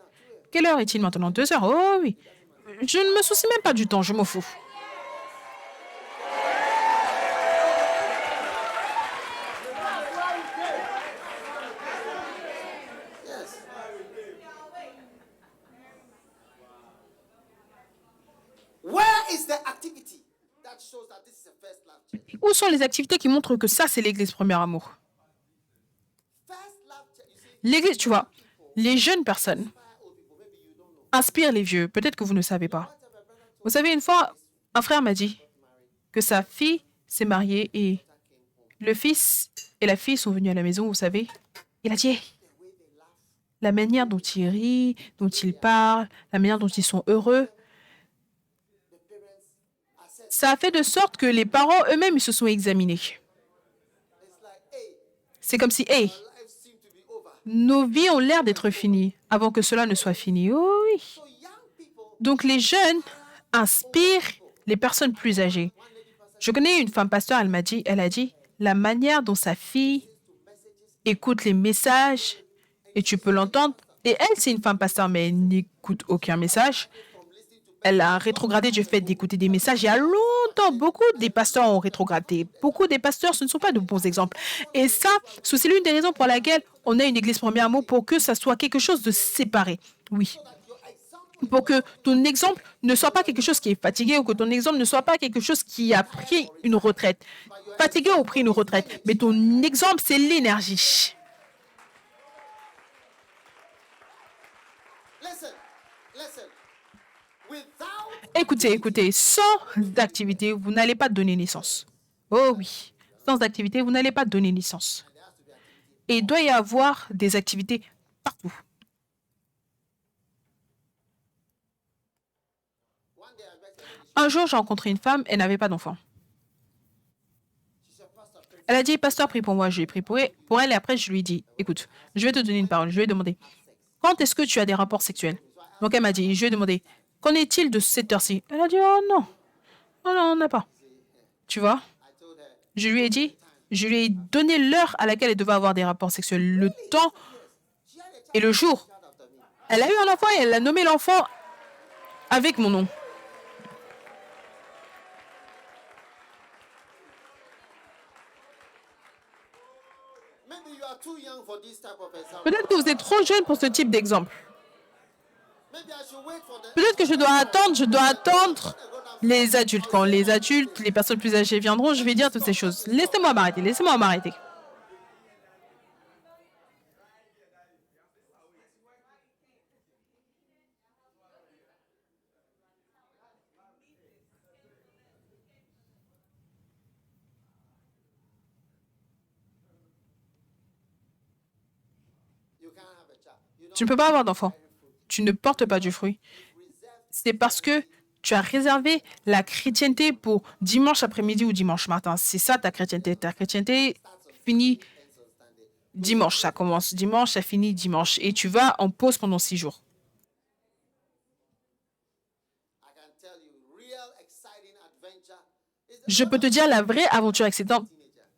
[SPEAKER 1] Quelle heure est-il maintenant? 2h. Oh oui. Je ne me soucie même pas du temps, je m'en fous.
[SPEAKER 5] Yes. Where is the activity that shows that this is a first love church?
[SPEAKER 1] Où sont les activités qui montrent que ça, c'est l'église Premier Amour?
[SPEAKER 5] First love church. You see,
[SPEAKER 1] L'église, tu vois, les jeunes personnes inspirent les vieux. Peut-être que vous ne savez pas. Vous savez, une fois, un frère m'a dit que sa fille s'est mariée et le fils et la fille sont venus à la maison, vous savez. Il a dit, hey, la manière dont ils rient, dont ils parlent, la manière dont ils sont heureux, ça a fait de sorte que les parents eux-mêmes ils se sont examinés.
[SPEAKER 5] it's like, hey,
[SPEAKER 1] C'est comme si, hey,
[SPEAKER 5] life seemed to be over.
[SPEAKER 1] nos vies ont l'air d'être finies avant que cela ne soit fini. Oh oui.
[SPEAKER 5] So young people,
[SPEAKER 1] Donc les jeunes inspirent les personnes plus âgées. Je connais une femme pasteur, elle a dit, la manière dont sa fille écoute les messages, et tu peux l'entendre, et elle, c'est une femme pasteur, mais elle n'écoute aucun message. Elle a rétrogradé du fait d'écouter des messages. Il y a longtemps, beaucoup des pasteurs ont rétrogradé. Beaucoup des pasteurs, ce ne sont pas de bons exemples. Et ça, c'est l'une des raisons pour laquelle on a une église premier amour, pour que ça soit quelque chose de séparé. Oui. Pour que ton exemple ne soit pas quelque chose qui est fatigué, ou que ton exemple ne soit pas quelque chose qui a pris une retraite. Fatigué ou pris une retraite. Mais ton exemple, c'est l'énergie.
[SPEAKER 5] Listen, listen. Without
[SPEAKER 1] Écoutez, écoutez, sans activité, vous n'allez pas donner naissance. Oh oui, sans activité, vous n'allez pas donner naissance. Et il doit y avoir des activités partout.
[SPEAKER 5] one day I met a lady.
[SPEAKER 1] Un jour, j'ai rencontré une femme, elle n'avait pas d'enfant.
[SPEAKER 5] She said, Pastor, pray.
[SPEAKER 1] Elle a dit, pasteur, prie pour moi. Je lui ai prié pour elle et après, je lui ai dit, écoute, je vais te donner une parole. Je lui ai demandé, quand est-ce que tu as des rapports sexuels? Donc, elle m'a dit, je lui ai demandé, qu'en est-il de cette heure-ci? Elle a dit, oh non, non, non, on n'a pas. Tu vois?
[SPEAKER 5] I told her,
[SPEAKER 1] Je lui ai dit, je lui ai donné l'heure à laquelle elle devait avoir des rapports sexuels, le temps
[SPEAKER 5] she had a child
[SPEAKER 1] et le jour.
[SPEAKER 5] after me.
[SPEAKER 1] Elle a eu un enfant et elle a nommé l'enfant avec mon nom.
[SPEAKER 5] Maybe you are too young for this type of example.
[SPEAKER 1] Peut-être que vous êtes trop jeune pour ce type d'exemple.
[SPEAKER 5] Maybe I should wait for the
[SPEAKER 1] Peut-être que je dois attendre les adultes. Quand les adultes, les personnes plus âgées viendront, je vais dire toutes ces choses. Laissez-moi m'arrêter, laissez-moi m'arrêter.
[SPEAKER 5] you can't have a child. You know,
[SPEAKER 1] Tu ne peux pas avoir d'enfant. Tu ne portes pas du fruit. C'est parce que tu as réservé la chrétienté pour dimanche après-midi ou dimanche matin. C'est ça ta chrétienté. Ta chrétienté finit dimanche. Ça commence dimanche, ça finit dimanche. Et tu vas en pause pendant 6 jours.
[SPEAKER 5] I can tell you, real exciting adventure is
[SPEAKER 1] Je peux te dire la vraie aventure excitante.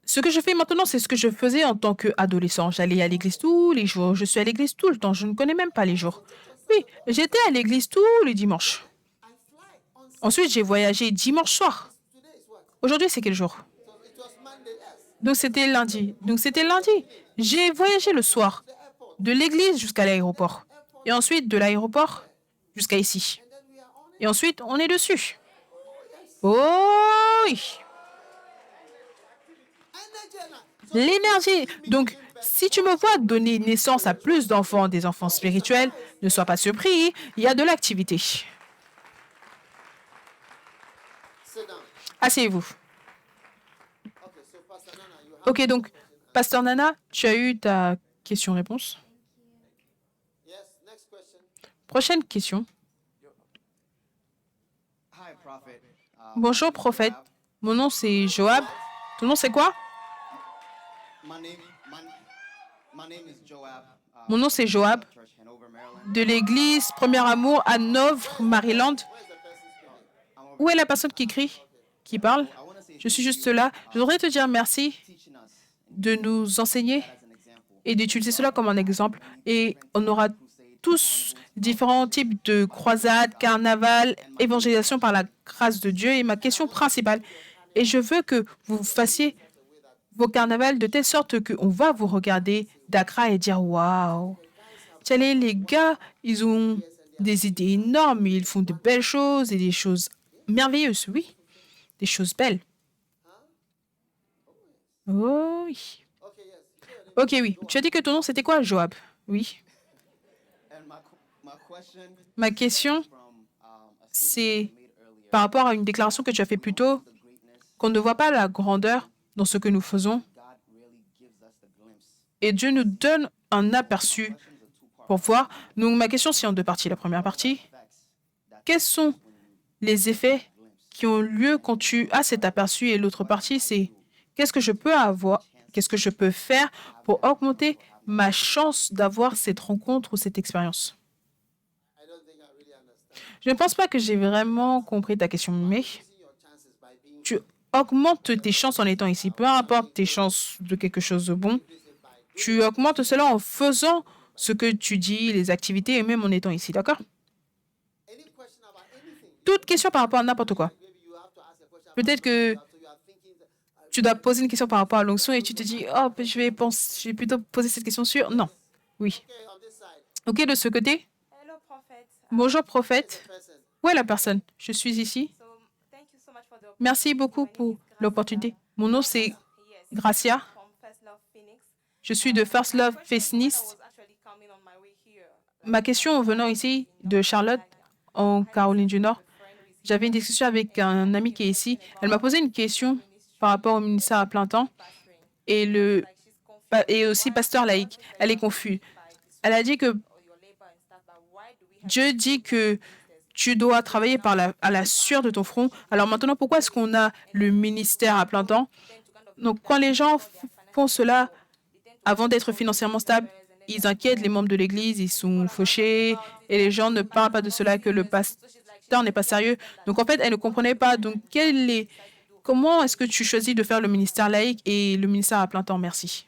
[SPEAKER 1] Ce que je fais maintenant, c'est ce que je faisais en tant qu'adolescent. J'allais à l'église tous les jours. Je suis à l'église tout le temps. Je ne connais même pas les jours. Oui, j'étais à l'église tous les dimanches.
[SPEAKER 5] I fly on
[SPEAKER 1] Ensuite, j'ai voyagé dimanche soir.
[SPEAKER 5] today is what?
[SPEAKER 1] Aujourd'hui, c'est quel jour?
[SPEAKER 5] So it was Monday, yes.
[SPEAKER 1] Donc, c'était lundi. J'ai voyagé le soir de l'église jusqu'à l'aéroport. Et ensuite, de l'aéroport jusqu'à ici.
[SPEAKER 5] And then we are on it.
[SPEAKER 1] Et ensuite, on est dessus. Oh oui!
[SPEAKER 5] Energy and
[SPEAKER 1] L'énergie. Donc, si tu me vois donner naissance à plus d'enfants, des enfants spirituels, ne sois pas surpris, il y a de l'activité.
[SPEAKER 5] sit down.
[SPEAKER 1] Asseyez-vous.
[SPEAKER 5] Okay, so Pastor Nana, you have
[SPEAKER 1] Ok, donc, Pasteur Nana, tu as eu ta question-réponse.
[SPEAKER 5] yes. Next question.
[SPEAKER 1] Prochaine question.
[SPEAKER 6] Hi, Prophet.
[SPEAKER 1] Bonjour, prophète. Mon nom, c'est Joab. Ton nom, c'est quoi?
[SPEAKER 6] My name is Joab.
[SPEAKER 1] Mon nom, c'est Joab,
[SPEAKER 6] Church Hanover, Maryland.
[SPEAKER 1] de l'église Premier Amour à Hanovre, Maryland. Où est la personne qui crie, qui parle?
[SPEAKER 6] I want to say
[SPEAKER 1] Je suis juste là. Je voudrais te dire merci
[SPEAKER 6] teaching us
[SPEAKER 1] de nous enseigner
[SPEAKER 6] as an example.
[SPEAKER 1] et d'utiliser cela comme un exemple. Et on aura tous différents types de croisades, carnaval, évangélisation par la grâce de Dieu. Et ma question principale, et je veux que vous fassiez vos carnavals de telle sorte qu'on va vous regarder d'Accra et dire waouh, tiens, les gars, ils ont des idées énormes, ils font de belles choses et des choses merveilleuses, oui, des choses belles. Oh oui.
[SPEAKER 5] Okay, yes.
[SPEAKER 1] Ok, oui. Tu as dit que ton nom c'était quoi, Joab? Oui.
[SPEAKER 6] And my question
[SPEAKER 1] Ma question,
[SPEAKER 6] from a statement
[SPEAKER 1] c'est
[SPEAKER 6] you made earlier,
[SPEAKER 1] par rapport à une déclaration que tu as fait plus tôt,
[SPEAKER 6] the greatness
[SPEAKER 1] qu'on ne voit pas la grandeur dans ce que nous faisons
[SPEAKER 6] God really gives us the glimpse.
[SPEAKER 1] et Dieu nous donne un aperçu pour voir. Donc ma question c'est en deux parties. La première partie,
[SPEAKER 6] Effects that
[SPEAKER 1] quels sont les effets qui ont lieu quand tu as cet aperçu? Et l'autre partie, c'est qu'est-ce que je peux avoir, qu'est-ce que je peux faire pour augmenter ma chance d'avoir cette rencontre ou cette expérience?
[SPEAKER 5] I don't think I really understand.
[SPEAKER 1] Je ne pense pas que j'ai vraiment compris ta question, mais
[SPEAKER 5] See your chances by being
[SPEAKER 1] tu augmentes tes chances en étant ici. Peu importe tes chances de quelque chose de bon, tu augmentes cela en faisant ce que tu dis, les activités, et même en étant ici, d'accord?
[SPEAKER 5] Any question about anything?
[SPEAKER 1] Toute question par rapport à n'importe quoi.
[SPEAKER 5] Maybe you have to ask a question.
[SPEAKER 1] Peut-être que
[SPEAKER 5] So you are thinking that,
[SPEAKER 1] tu dois poser une question par rapport à l'onction et tu te dis, oh, je vais plutôt poser cette question sur... Non. Oui.
[SPEAKER 5] okay, on this side,
[SPEAKER 1] OK, de ce côté.
[SPEAKER 2] Hello, Prophet.
[SPEAKER 1] Bonjour, prophète.
[SPEAKER 5] person.
[SPEAKER 1] Où est la personne? Je suis ici.
[SPEAKER 2] So, thank you so much for the
[SPEAKER 1] Merci
[SPEAKER 2] opportunity.
[SPEAKER 1] beaucoup
[SPEAKER 2] My name
[SPEAKER 1] pour
[SPEAKER 2] is Gracia.
[SPEAKER 1] l'opportunité. Mon nom, c'est
[SPEAKER 2] Yes,
[SPEAKER 1] Gracia.
[SPEAKER 2] from First Love Phoenix.
[SPEAKER 1] Je suis de First Love
[SPEAKER 2] My question
[SPEAKER 1] Phoenix.
[SPEAKER 2] was actually coming on my way here.
[SPEAKER 1] Ma question en venant ici de Charlotte, en Caroline du Nord, j'avais une discussion avec un ami qui est ici. Elle m'a posé une question par rapport au ministère à plein temps et, et aussi pasteur laïque. Elle est confuse. Elle a dit que Dieu dit que tu dois travailler à la sueur de ton front. Alors maintenant, pourquoi est-ce qu'on a le ministère à plein temps? Donc, quand les gens font cela avant d'être financièrement stables, ils inquiètent les membres de l'Église, ils sont fauchés et les gens ne parlent pas de cela, que le pasteur n'est pas sérieux. Donc, en fait, elle ne comprenait pas. Donc, comment est-ce que tu choisis de faire le ministère laïque et le ministère à plein temps? Merci.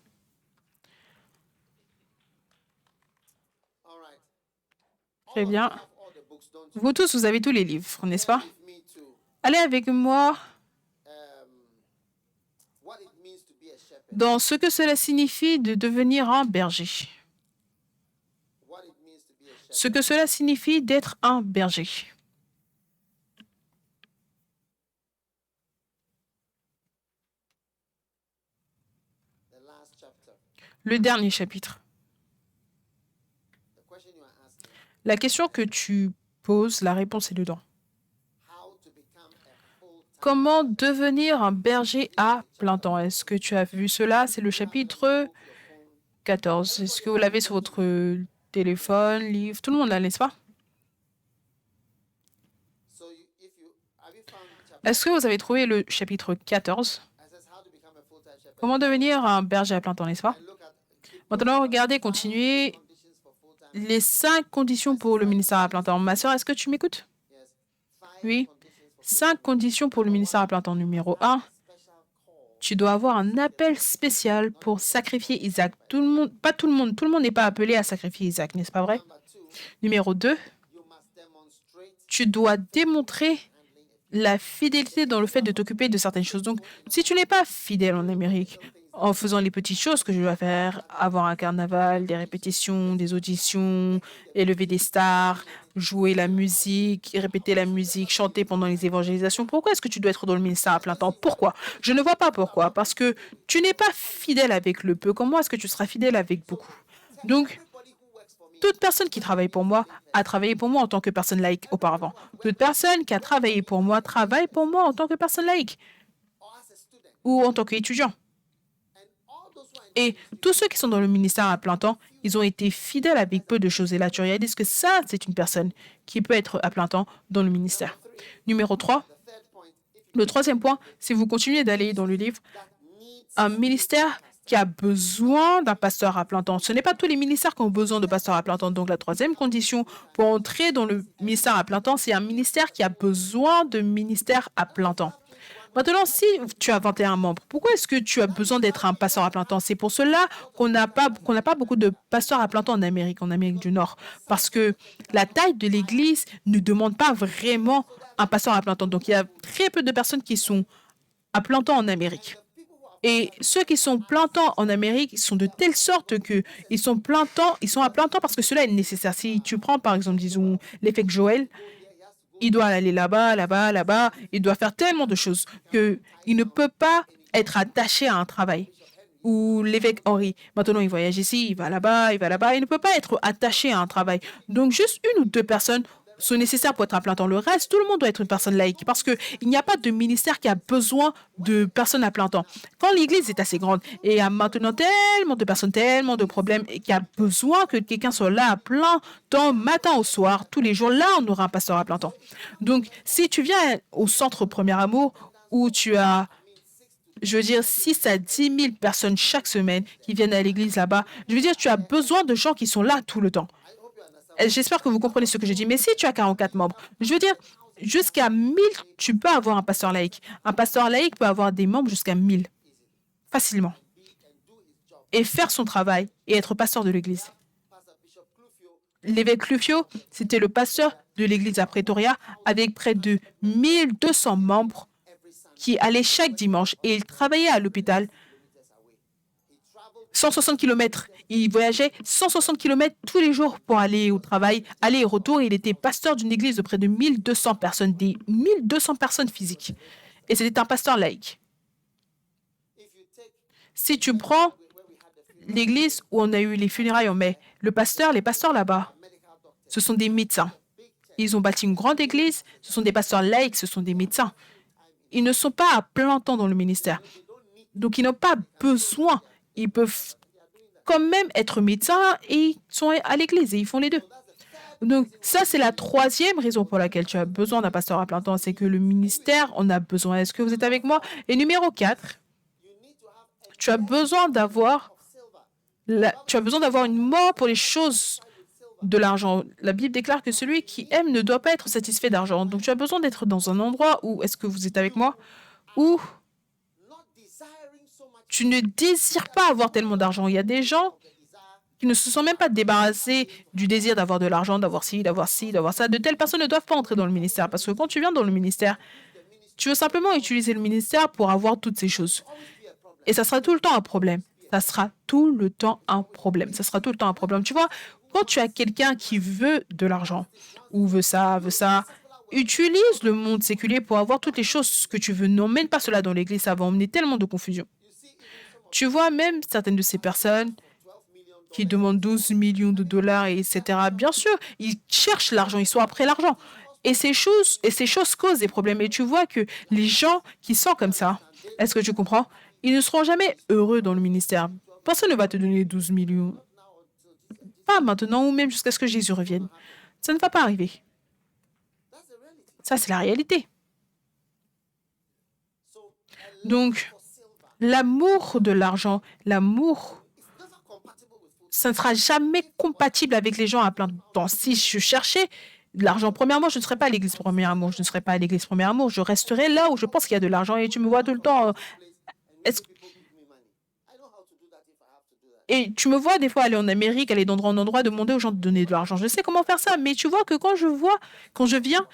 [SPEAKER 5] All right.
[SPEAKER 1] Très bien.
[SPEAKER 5] Have all the books, don't you?
[SPEAKER 1] Vous tous, vous avez tous les livres, n'est-ce pas?
[SPEAKER 5] With me too.
[SPEAKER 1] Allez avec moi
[SPEAKER 5] What it means to be a shepherd.
[SPEAKER 1] dans ce que cela signifie de devenir un berger.
[SPEAKER 5] What it means to be a shepherd.
[SPEAKER 1] Ce que cela signifie d'être un berger.
[SPEAKER 5] The last chapter.
[SPEAKER 1] Le dernier chapitre.
[SPEAKER 5] The question you are asking.
[SPEAKER 1] La question que tu poses, la réponse est dedans.
[SPEAKER 5] How to become a full-time.
[SPEAKER 1] Comment devenir un berger à plein temps? Est-ce que tu as vu cela? C'est le chapitre 14. Est-ce que vous l'avez sur votre téléphone, livre? Tout le monde l'a, n'est-ce pas?
[SPEAKER 5] So have you found chapter?
[SPEAKER 1] Est-ce que vous avez trouvé le chapitre 14?
[SPEAKER 5] It says how to become a full-time shepherd.
[SPEAKER 1] Comment devenir un berger à plein temps, n'est-ce pas?
[SPEAKER 5] And look at
[SPEAKER 1] Maintenant, regardez, continuez.
[SPEAKER 5] conditions for full-time.
[SPEAKER 1] Les 5 conditions pour le ministère à plein temps. Ma sœur, est-ce que tu m'écoutes?
[SPEAKER 5] Yes. 5
[SPEAKER 1] Oui.
[SPEAKER 5] conditions for
[SPEAKER 1] 5 conditions pour le ministère à plein temps. Numéro 1,
[SPEAKER 5] special call.
[SPEAKER 1] tu dois avoir un appel spécial pour sacrifier Isaac. Tout le monde n'est pas appelé à sacrifier Isaac, n'est-ce pas vrai?
[SPEAKER 5] Number 2,
[SPEAKER 1] Numéro 2,
[SPEAKER 5] you must demonstrate
[SPEAKER 1] tu dois démontrer la fidélité dans le fait de t'occuper de certaines choses. Donc, si tu n'es pas fidèle en Amérique, en faisant les petites choses que je dois faire, avoir un carnaval, des répétitions, des auditions, élever des stars, jouer la musique, répéter la musique, chanter pendant les évangélisations, pourquoi est-ce que tu dois être dans le ministère à plein temps? Pourquoi? Je ne vois pas pourquoi. Parce que tu n'es pas fidèle avec le peu. Comment est-ce que tu seras fidèle avec beaucoup? Donc,
[SPEAKER 5] everybody who works for me.
[SPEAKER 1] toute personne qui travaille pour moi a travaillé pour moi en tant que personne laïque auparavant. Toute personne qui a travaillé pour moi travaille pour moi en tant que personne laïque
[SPEAKER 5] Or as a student.
[SPEAKER 1] ou en tant qu'étudiant.
[SPEAKER 5] And all those who are
[SPEAKER 1] Et tous ceux qui sont dans le ministère à plein temps, ils ont été fidèles avec peu de choses. Et là, tu réalises que ça, c'est une personne qui peut être à plein temps dans le ministère. Numéro 3,
[SPEAKER 5] the third point, if
[SPEAKER 1] le troisième point, si vous continuez d'aller dans le livre,
[SPEAKER 5] that needs
[SPEAKER 1] un ministère qui a besoin d'un pasteur à plein temps. Ce n'est pas tous les ministères qui ont besoin de pasteurs à plein temps. Donc, la troisième condition pour entrer dans le ministère à plein temps, c'est un ministère qui a besoin de ministère à plein temps. Maintenant, si tu as 21 membres, pourquoi est-ce que tu as besoin d'être un pasteur à plein temps? C'est pour cela qu'on n'a pas beaucoup de pasteurs à plein temps en Amérique du Nord. Parce que la taille de l'Église ne demande pas vraiment un pasteur à plein temps. Donc, il y a très peu de personnes qui sont à plein temps en Amérique. Et ceux qui sont plein temps en Amérique sont de telle sorte que ils sont à plein temps parce que cela est nécessaire. Si tu prends, par exemple, disons, l'évêque Joël, il doit aller là-bas, là-bas, là-bas. Il doit faire tellement de choses qu'il ne peut pas être attaché à un travail. Ou l'évêque Henri, maintenant il voyage ici, il va là-bas, il va là-bas. Il ne peut pas être attaché à un travail. Donc, juste une ou deux personnes sont nécessaires pour être à plein temps. Le reste, tout le monde doit être une personne laïque parce qu'il n'y a pas de ministère qui a besoin de personnes à plein temps. Quand l'Église est assez grande et il y a maintenant tellement de personnes, tellement de problèmes et qu'il y a besoin que quelqu'un soit là à plein temps, matin au soir, tous les jours, là, on aura un pasteur à plein temps. Donc, si tu viens au centre Premier Amour où tu as, je veux dire, 6 à 10 000 personnes chaque semaine qui viennent à l'église là-bas, je veux dire, tu as besoin de gens qui sont là tout le temps. J'espère que vous comprenez ce que je dis. Mais si tu as 44 membres, je veux dire, jusqu'à 1000, tu peux avoir un pasteur laïque. Un pasteur laïque peut avoir des membres jusqu'à 1000, facilement, et faire son travail et être pasteur de l'église. L'évêque Clufio, c'était le pasteur de l'église à Pretoria avec près de 1200 membres qui allaient chaque dimanche et il travaillait à l'hôpital 160 km. Il voyageait 160 km tous les jours pour aller au travail, aller et retour. Il était pasteur d'une église de près de 1200 personnes, des 1200 personnes physiques. Et c'était un pasteur laïque. Si tu prends l'église où on a eu les funérailles en mai, les pasteurs là-bas, ce sont des médecins. Ils ont bâti une grande église, ce sont des pasteurs laïcs, ce sont des médecins. Ils ne sont pas à plein temps dans le ministère. Donc, ils n'ont pas besoin. Ils peuvent quand même être médecins et ils sont à l'église et ils font les deux. Donc, ça, c'est la troisième raison pour laquelle tu as besoin d'un pasteur à plein temps, c'est que le ministère en a besoin. Est-ce que vous êtes avec moi? Et numéro 4, tu as besoin d'avoir une mort pour les choses de l'argent. La Bible déclare que celui qui aime ne doit pas être satisfait d'argent. Donc, tu as besoin d'être dans un endroit où, est-ce que vous êtes avec moi, où tu ne désires pas avoir tellement d'argent. Il y a des gens qui ne se sont même pas débarrassés du désir d'avoir de l'argent, d'avoir ci, d'avoir ça. De telles personnes ne doivent pas entrer dans le ministère parce que quand tu viens dans le ministère, tu veux simplement utiliser le ministère pour avoir toutes ces choses. Et ça sera tout le temps un problème. Ça sera tout le temps un problème. Ça sera tout le temps un problème. Tu vois, quand tu as quelqu'un qui veut de l'argent ou veut ça, utilise le monde séculier pour avoir toutes les choses que tu veux. N'emmène pas cela dans l'église, ça va emmener tellement de confusion. Tu vois, même certaines de ces personnes qui demandent 12 millions de dollars, etc., bien sûr, ils cherchent l'argent, ils sont après l'argent. Et ces choses causent des problèmes. Et tu vois que les gens qui sont comme ça, est-ce que tu comprends? Ils ne seront jamais heureux dans le ministère. Personne ne va te donner 12 millions. Pas maintenant ou même jusqu'à ce que Jésus revienne. Ça ne va pas arriver. Ça, c'est la réalité. Donc, l'amour de l'argent, ça ne sera jamais compatible avec les gens à plein temps. Si je cherchais de l'argent premier amour, je ne serais pas à l'église premier amour. Je ne serais pas à l'église premier amour. Je resterai là où je pense qu'il y a de l'argent. Et tu me vois tout le temps. Et tu me vois des fois aller en Amérique, aller d'endroit en endroit, demander aux gens de donner de l'argent. Je sais comment faire ça. Mais tu vois que quand je viens,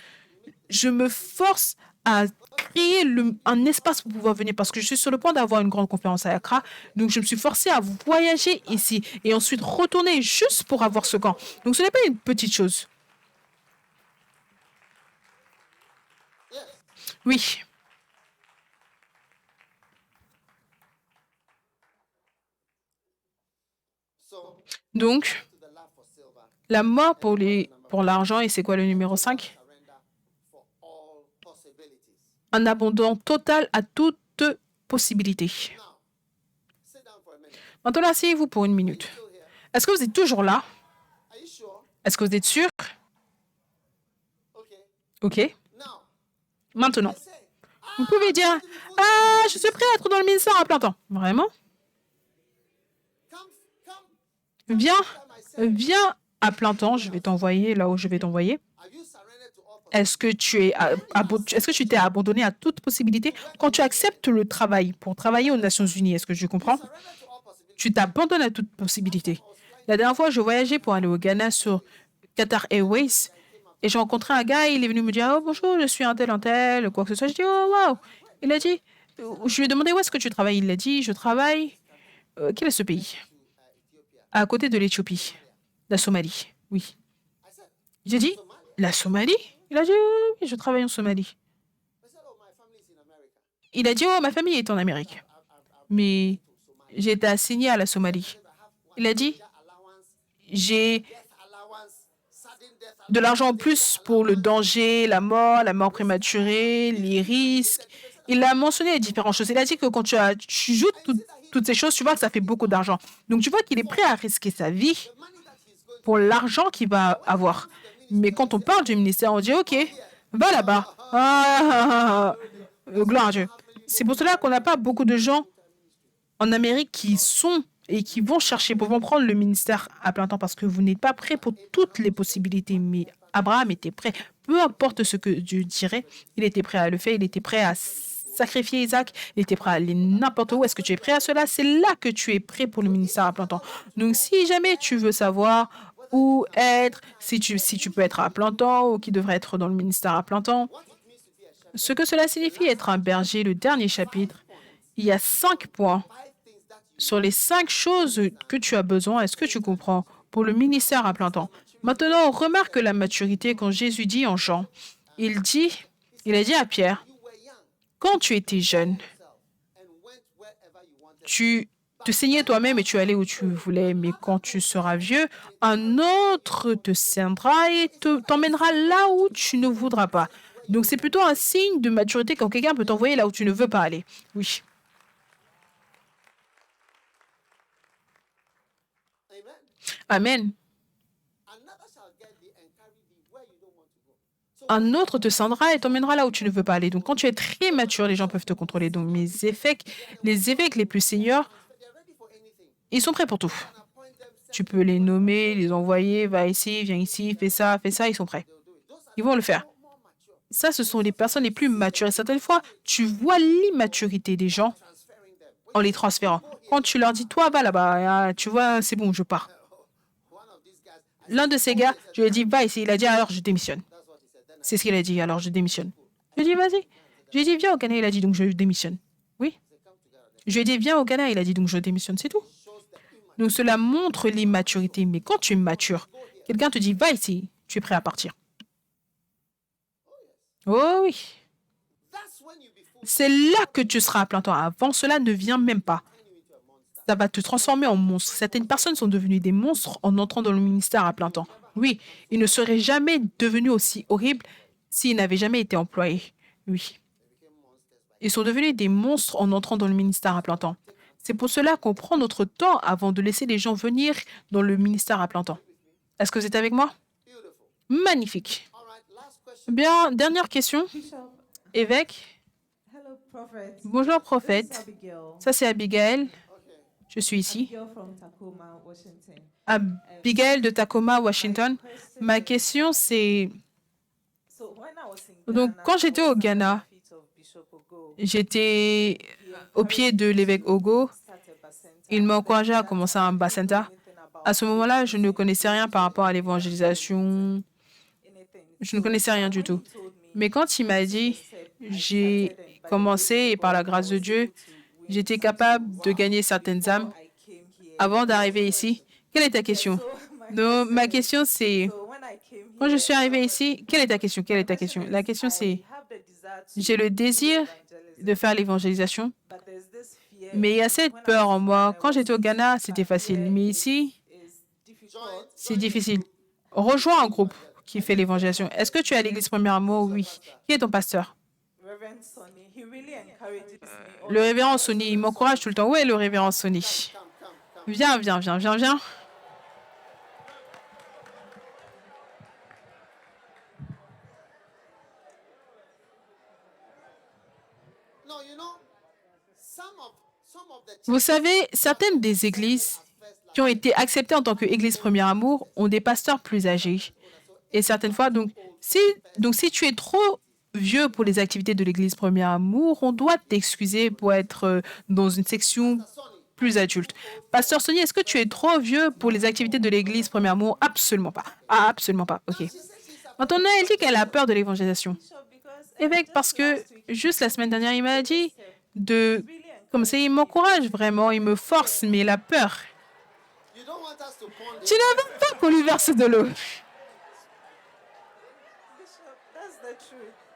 [SPEAKER 1] je me force à créer un espace pour pouvoir venir parce que je suis sur le point d'avoir une grande conférence à Accra. Donc, je me suis forcée à voyager ici et ensuite retourner juste pour avoir ce camp. Donc, ce n'est pas une petite chose. Oui. Donc, la mort pour l'argent, et c'est quoi le numéro 5? Un abandon total à toute possibilité. Maintenant, asseyez-vous pour une minute. Est-ce que vous êtes toujours là? Est-ce que vous êtes sûr? OK. Maintenant, vous pouvez dire, « Ah, je suis prêt à être dans le ministère à plein temps. » Vraiment? Viens à plein temps, je vais t'envoyer là où je vais t'envoyer. Est-ce que tu t'es abandonné à toute possibilité quand tu acceptes le travail pour travailler aux Nations Unies? Est-ce que je comprends? Tu t'abandonnes à toute possibilité. La dernière fois, je voyageais pour aller au Ghana sur Qatar Airways et j'ai rencontré un gars, il est venu me dire « Oh, bonjour, je suis un tel, quoi que ce soit. » Je dis « Oh, wow !» Il a dit, je lui ai demandé « Où est-ce que tu travailles ?» Il a dit « Je travaille... quel est ce pays? » À côté de l'Éthiopie, la Somalie, oui. J'ai dit « La Somalie ?» Il a dit « Oui, je travaille en Somalie. » Il a dit « Oh, ma famille est en Amérique. Mais j'ai été assigné à la Somalie. » Il a dit « J'ai de l'argent en plus pour le danger, la mort prématurée, les risques. » Il a mentionné les différentes choses. Il a dit que quand tu joues toutes ces choses, tu vois que ça fait beaucoup d'argent. Donc, tu vois qu'il est prêt à risquer sa vie pour l'argent qu'il va avoir. Mais quand on parle du ministère, on dit « OK, va là-bas. » Gloire à Dieu. C'est pour cela qu'on n'a pas beaucoup de gens en Amérique qui sont et qui vont chercher, vont prendre le ministère à plein temps parce que vous n'êtes pas prêt pour toutes les possibilités. Mais Abraham était prêt. Peu importe ce que Dieu dirait, il était prêt à le faire. Il était prêt à sacrifier Isaac. Il était prêt à aller n'importe où. Est-ce que tu es prêt à cela? C'est là que tu es prêt pour le ministère à plein temps. Donc, si jamais tu veux savoir où être, si tu peux être à plein temps ou qui devrait être dans le ministère à plein temps, ce que cela signifie être un berger, le dernier chapitre, il y a 5 points sur les 5 choses que tu as besoin. Est-ce que tu comprends? Pour le ministère à plein temps. Maintenant, on remarque la maturité quand Jésus dit en Jean. Il a dit à Pierre, quand tu étais jeune, tu te saignais toi-même et tu allais où tu voulais. Mais quand tu seras vieux, un autre te ceindra et t'emmènera là où tu ne voudras pas. Donc, c'est plutôt un signe de maturité quand quelqu'un peut t'envoyer là où tu ne veux pas aller. Oui. Amen. Un autre te ceindra et t'emmènera là où tu ne veux pas aller. Donc, quand tu es très mature, les gens peuvent te contrôler. Donc, les évêques les plus seniors, ils sont prêts pour tout. Tu peux les nommer, les envoyer, va ici, viens ici, fais ça, ils sont prêts. Ils vont le faire. Ça, ce sont les personnes les plus matures. Et certaines fois, tu vois l'immaturité des gens en les transférant. Quand tu leur dis, toi, va là-bas, tu vois, c'est bon, je pars. L'un de ces gars, je lui ai dit, va ici. Il a dit, alors je démissionne. C'est ce qu'il a dit, alors je démissionne. Je lui ai dit, vas-y. Je lui ai dit, viens au Ghana. Il a dit, donc je démissionne. Oui. Je lui ai dit, viens au Ghana. Il a dit, donc je démissionne. C'est tout. Donc cela montre l'immaturité. Mais quand tu es mature, quelqu'un te dit, va ici. Tu es prêt à partir. Oh oui. C'est là que tu seras à plein temps. Avant cela, ne viens même pas. Ça va te transformer en monstre. Certaines personnes sont devenues des monstres en entrant dans le ministère à plein temps. Oui, ils ne seraient jamais devenus aussi horribles s'ils n'avaient jamais été employés. Oui. Ils sont devenus des monstres en entrant dans le ministère à plein temps. C'est pour cela qu'on prend notre temps avant de laisser les gens venir dans le ministère à plein temps. Est-ce que vous êtes avec moi? Magnifique. Bien, dernière question. Évêque.
[SPEAKER 7] Hello, prophet.
[SPEAKER 1] Bonjour, prophète.
[SPEAKER 7] Abigail.
[SPEAKER 1] Ça, c'est Abigail. Je suis ici.
[SPEAKER 7] Abigail from Tacoma, Washington.
[SPEAKER 1] Abigail de Tacoma, Washington. Ma question, c'est...
[SPEAKER 7] So when I was in
[SPEAKER 1] Donc,
[SPEAKER 7] Ghana,
[SPEAKER 1] quand j'étais
[SPEAKER 7] I was
[SPEAKER 1] au
[SPEAKER 7] at the
[SPEAKER 1] Ghana,
[SPEAKER 7] feet of Bishop Ogo.
[SPEAKER 1] j'étais au pied de l'évêque Ogo.
[SPEAKER 7] Start a Bacenta.
[SPEAKER 1] Il m'a encouragé à commencer un Bacenta. À ce moment-là, je ne connaissais rien par rapport à l'évangélisation. Je ne connaissais rien du tout. Mais quand il m'a dit, j'ai commencé et par la grâce de Dieu, j'étais capable de gagner certaines âmes avant d'arriver ici. Quelle est ta question? Donc, ma question, c'est, quand je suis arrivée ici, quelle est ta question? Quelle est ta question? La question, c'est, j'ai le désir de faire l'évangélisation, mais il y a cette peur en moi. Quand j'étais au Ghana, c'était facile, mais ici, c'est difficile. Rejoins un groupe qui fait l'évangélisation. Est-ce que tu es à l'église Premier Amour? Oui. Qui est ton pasteur?
[SPEAKER 7] Reverend Sonny, he really encourages me.
[SPEAKER 1] Le révérend Sonny, il m'encourage tout le temps. Où est le révérend Sonny? Viens, viens, viens, viens, viens. Vous savez, certaines des églises qui ont été acceptées en tant qu'église Premier Amour ont des pasteurs plus âgés. Et certaines fois, donc si tu es trop vieux pour les activités de l'église Premier Amour, on doit t'excuser pour être dans une section plus adulte. Pasteur Sonny, est-ce que tu es trop vieux pour les activités de l'église Premier Amour? Absolument pas. Ah, absolument pas. OK. Maintenant, elle dit qu'elle a peur de l'évangélisation. Évêque, parce que juste la semaine dernière, il m'a dit de... Comme ça, il m'encourage vraiment, il me force, mais il a peur. Tu ne veux pas qu'on lui verse de l'eau.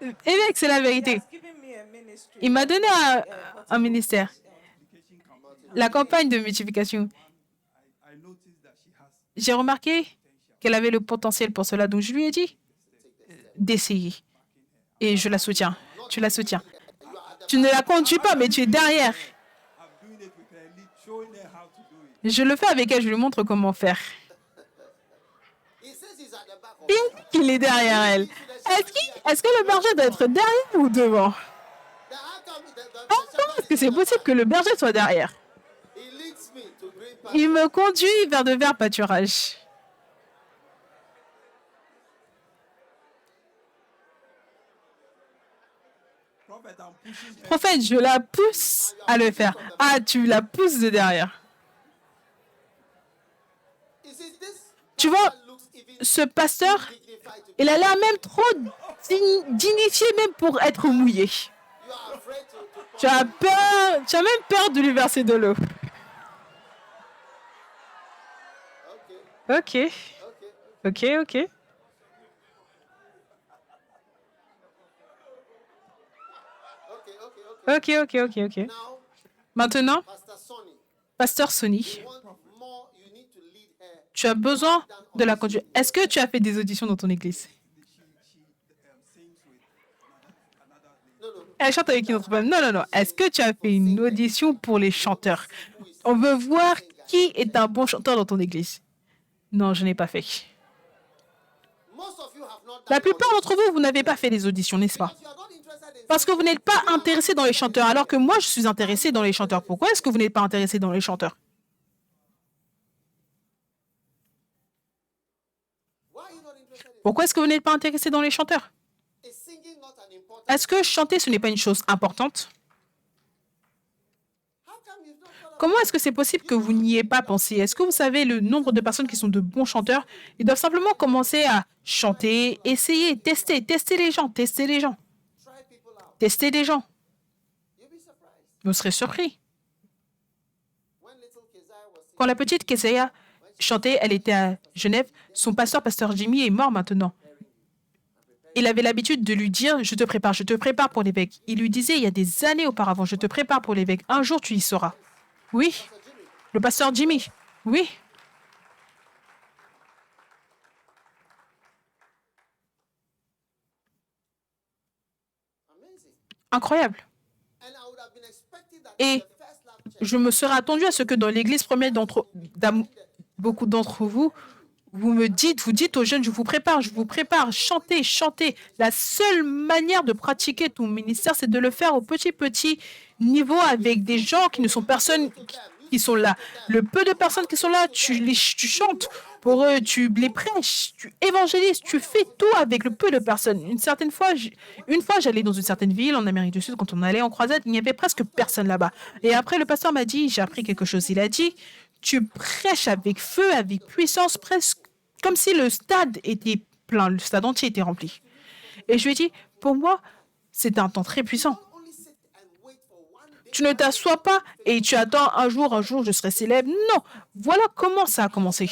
[SPEAKER 1] Évêque, c'est la vérité. Il m'a donné un ministère. La campagne de multiplication. J'ai remarqué qu'elle avait le potentiel pour cela, donc je lui ai dit d'essayer. Et je la soutiens. Tu la soutiens. Tu ne la conduis pas, mais tu es derrière. Je le fais avec elle, je lui montre comment faire. Il dit qu'il est derrière elle. Est-ce que le berger doit être derrière ou devant? Comment est-ce que c'est possible que le berger soit derrière? Il me conduit vers de verts pâturages. Prophète, je la pousse à le faire. Ah, tu la pousses de derrière.
[SPEAKER 5] You see, this
[SPEAKER 1] Tu vois,
[SPEAKER 5] looks even
[SPEAKER 1] ce pasteur,
[SPEAKER 5] dignified to
[SPEAKER 1] il a l'air même trop dignifié même pour être mouillé.
[SPEAKER 5] you are afraid to
[SPEAKER 1] Tu as peur, tu as même peur de lui verser de l'eau.
[SPEAKER 5] okay,
[SPEAKER 1] Ok,
[SPEAKER 5] okay.
[SPEAKER 1] ok. Ok.
[SPEAKER 5] Now,
[SPEAKER 1] Maintenant,
[SPEAKER 5] Pastor Sonny,
[SPEAKER 1] pasteur Sonny,
[SPEAKER 5] you want more, you need to lead her.
[SPEAKER 1] tu as besoin de la conduire. Est-ce que tu as fait des auditions dans ton église?
[SPEAKER 5] No, no.
[SPEAKER 1] Elle chante avec une autre femme. Non. Est-ce que tu as fait une audition pour les chanteurs? On veut voir qui est un bon chanteur dans ton église. Non, je n'ai pas fait.
[SPEAKER 5] Most of you have not done
[SPEAKER 1] La plupart d'entre vous, vous n'avez pas fait les auditions, n'est-ce pas?
[SPEAKER 5] you are not interested in
[SPEAKER 1] Parce que vous n'êtes pas intéressé dans les chanteurs, alors que moi, je suis intéressé dans les chanteurs. Pourquoi est-ce que vous n'êtes pas intéressé dans les chanteurs?
[SPEAKER 5] why are you not interested in
[SPEAKER 1] Pourquoi est-ce que vous n'êtes pas intéressé dans les chanteurs?
[SPEAKER 5] is singing not an important
[SPEAKER 1] Est-ce que chanter, ce n'est pas une chose importante?
[SPEAKER 5] how come you've not thought about
[SPEAKER 1] Comment est-ce que c'est possible que vous n'y ayez pas pensé? Est-ce que vous savez le nombre de personnes qui sont de bons chanteurs? Ils doivent simplement commencer à chanter, essayer, tester les gens,
[SPEAKER 5] try people out?
[SPEAKER 1] tester les gens.
[SPEAKER 5] You'll be surprised.
[SPEAKER 1] Vous serez surpris.
[SPEAKER 5] When little Keziah was singing,
[SPEAKER 1] Quand la petite Keseya chantait, elle était à Genève, son pasteur Jimmy est mort maintenant. Il avait l'habitude de lui dire, je te prépare pour l'évêque. Il lui disait il y a des années auparavant, je te prépare pour l'évêque. Un jour, tu y seras. Oui, le pasteur Jimmy. Oui.
[SPEAKER 5] amazing.
[SPEAKER 1] Incroyable.
[SPEAKER 5] And I would have been expecting that
[SPEAKER 1] Et
[SPEAKER 5] the first love church,
[SPEAKER 1] je me serais attendu à ce que dans l'église première beaucoup d'entre vous, vous dites aux jeunes, je vous prépare, chantez. La seule manière de pratiquer ton ministère, c'est de le faire au petit niveau avec des gens qui ne sont personnes qui sont là. Le peu de personnes qui sont là, tu chantes pour eux, tu les prêches, tu évangélises, tu fais tout avec le peu de personnes. Une fois, j'allais dans une certaine ville en Amérique du Sud, quand on allait en croisade, il n'y avait presque personne là-bas. Et après, le pasteur m'a dit, j'ai appris quelque chose. Il a dit, tu prêches avec feu, avec puissance, presque comme si le stade était plein, le stade entier était rempli. Et je lui ai dit, pour moi, c'est un temps très puissant.
[SPEAKER 5] only sit and wait for one day.
[SPEAKER 1] Tu ne t'assois pas et tu attends un jour, je serai célèbre. Non, voilà comment ça a commencé.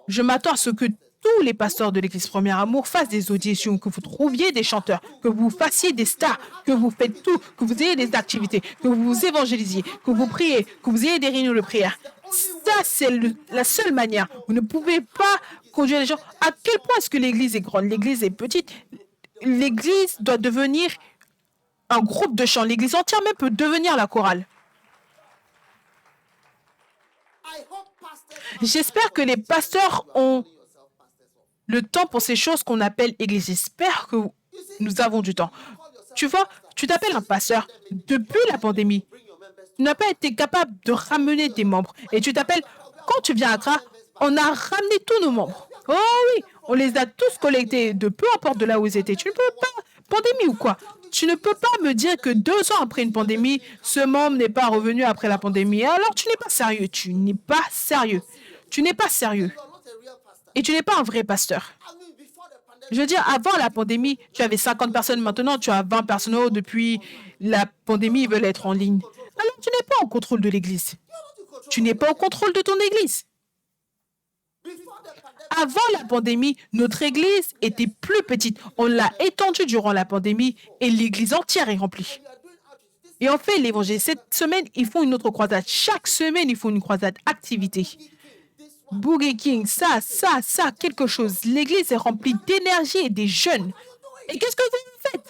[SPEAKER 1] Je m'attends à ce que tous les pasteurs de l'Église Premier Amour fassent des auditions, que vous trouviez des chanteurs, que vous fassiez des stars, que vous faites tout, que vous ayez des activités, que vous vous évangélisiez, que vous priez, que vous ayez des réunions de prière. Ça, c'est la seule manière. Vous ne pouvez pas conduire les gens. À quel point est-ce que l'Église est grande? L'Église est petite. L'Église doit devenir un groupe de chant. L'Église entière même peut devenir la chorale.
[SPEAKER 5] I hope pastors
[SPEAKER 1] J'espère que les pasteurs ont le temps pour ces choses qu'on appelle Église. J'espère que nous avons du temps. Tu vois, tu t'appelles un pasteur. Depuis la pandémie, tu n'as pas été capable de ramener tes membres. Et tu t'appelles, quand tu viens à Accra, on a ramené tous nos membres. Oh oui, on les a tous collectés, de peu importe de là où ils étaient. Tu ne peux pas, pandémie ou quoi? Tu ne peux pas me dire que 2 ans après une pandémie, ce membre n'est pas revenu après la pandémie. Alors tu n'es pas sérieux. Tu n'es pas sérieux. Tu n'es pas sérieux.
[SPEAKER 5] you are not a real pastor.
[SPEAKER 1] Et tu n'es pas un vrai pasteur.
[SPEAKER 5] I mean, before the pandemic,
[SPEAKER 1] Je veux dire, avant la pandémie, tu avais 50 personnes. Maintenant, tu as 20 personnes. Oh, depuis la pandémie, ils veulent être en ligne. Alors, tu n'es pas en contrôle de l'Église. Tu n'es pas au contrôle de ton Église.
[SPEAKER 5] before the pandemic,
[SPEAKER 1] Avant la pandémie, notre Église était plus petite. On l'a étendue durant la pandémie et l'Église entière est remplie.
[SPEAKER 5] you are doing outreach. This
[SPEAKER 1] Et on fait l'évangile. Cette semaine, ils font une autre croisade. Chaque semaine, ils font une croisade activité. Boogie King, ça, quelque chose. L'Église est remplie d'énergie et des jeunes. Et qu'est-ce que vous faites?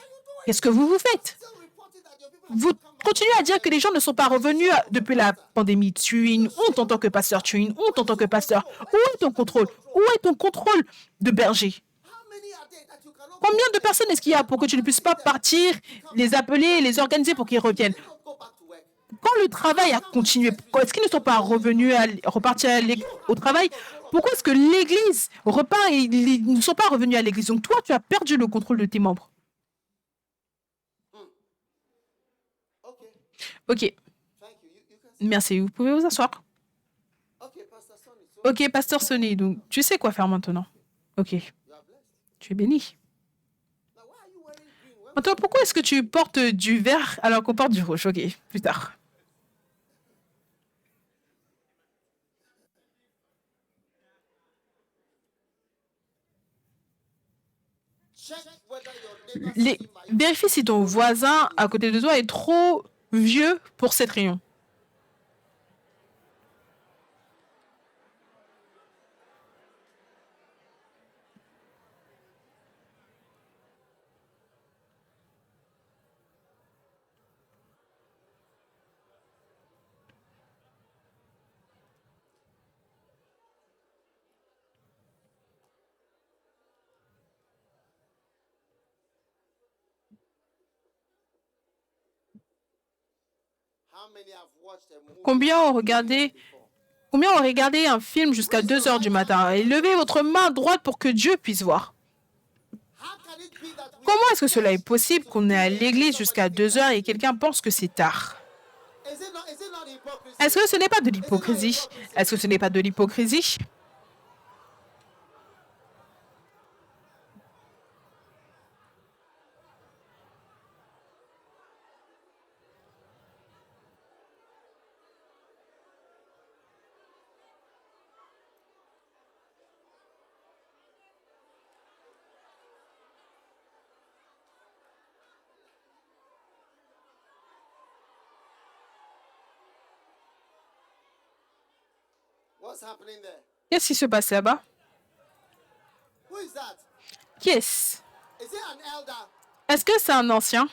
[SPEAKER 1] Qu'est-ce que vous faites?
[SPEAKER 5] still reporting that your people
[SPEAKER 1] Vous continuez à dire que les gens ne sont pas revenus depuis la pandémie. Tu es une honte en tant que pasteur. Tu es une honte en tant que pasteur. Où est ton contrôle? Où est ton contrôle de berger?
[SPEAKER 5] how many are there that you cannot
[SPEAKER 1] Combien de personnes est-ce qu'il y a pour que tu ne puisses pas partir, les appeler, les organiser pour qu'ils reviennent?
[SPEAKER 5] go back to work?
[SPEAKER 1] Quand le travail a continué, est-ce qu'ils ne sont pas repartis au travail? Pourquoi est-ce que l'Église repart et ils ne sont pas revenus à l'Église? Donc toi, tu as perdu le contrôle de tes membres. Ok,
[SPEAKER 5] Thank you. You can say,
[SPEAKER 1] merci. Vous pouvez vous asseoir.
[SPEAKER 5] okay, Pastor Sonny. So
[SPEAKER 1] Ok, Pasteur Sonny, donc tu sais quoi faire maintenant. Ok,
[SPEAKER 5] you are blessed.
[SPEAKER 1] tu es béni.
[SPEAKER 5] Now, why are you wearing green? When
[SPEAKER 1] Maintenant, pourquoi est-ce que tu portes du vert alors qu'on porte du rouge? Ok, plus tard.
[SPEAKER 5] check whether your neighbor
[SPEAKER 1] Les...
[SPEAKER 5] sitting by you
[SPEAKER 1] Vérifie si ton voisin à côté de toi est trop vieux pour cette réunion.
[SPEAKER 5] how many have watched a movie
[SPEAKER 1] Combien ont
[SPEAKER 5] at 2
[SPEAKER 1] regardé,
[SPEAKER 5] a.m. before?
[SPEAKER 1] combien ont regardé un film jusqu'à 2 heures du matin? Et levez votre main droite pour que Dieu puisse voir.
[SPEAKER 5] How can it be that we
[SPEAKER 1] Comment
[SPEAKER 5] are
[SPEAKER 1] est-ce que cela est
[SPEAKER 5] church
[SPEAKER 1] possible
[SPEAKER 5] to
[SPEAKER 1] qu'on
[SPEAKER 5] 2
[SPEAKER 1] est à
[SPEAKER 5] a.m.
[SPEAKER 1] l'église
[SPEAKER 5] somebody
[SPEAKER 1] jusqu'à
[SPEAKER 5] think
[SPEAKER 1] 2 heures
[SPEAKER 5] that-
[SPEAKER 1] et quelqu'un pense que c'est tard?
[SPEAKER 5] Is it not hypocrisy?
[SPEAKER 1] Est-ce que ce n'est pas de l'hypocrisie? Est-ce que ce n'est pas de l'hypocrisie?
[SPEAKER 5] What's happening there?
[SPEAKER 1] Qu'est-ce qui se passe là-bas?
[SPEAKER 5] Who is that?
[SPEAKER 1] Qui est-ce?
[SPEAKER 5] Is it an elder?
[SPEAKER 1] Est-ce que c'est un ancien?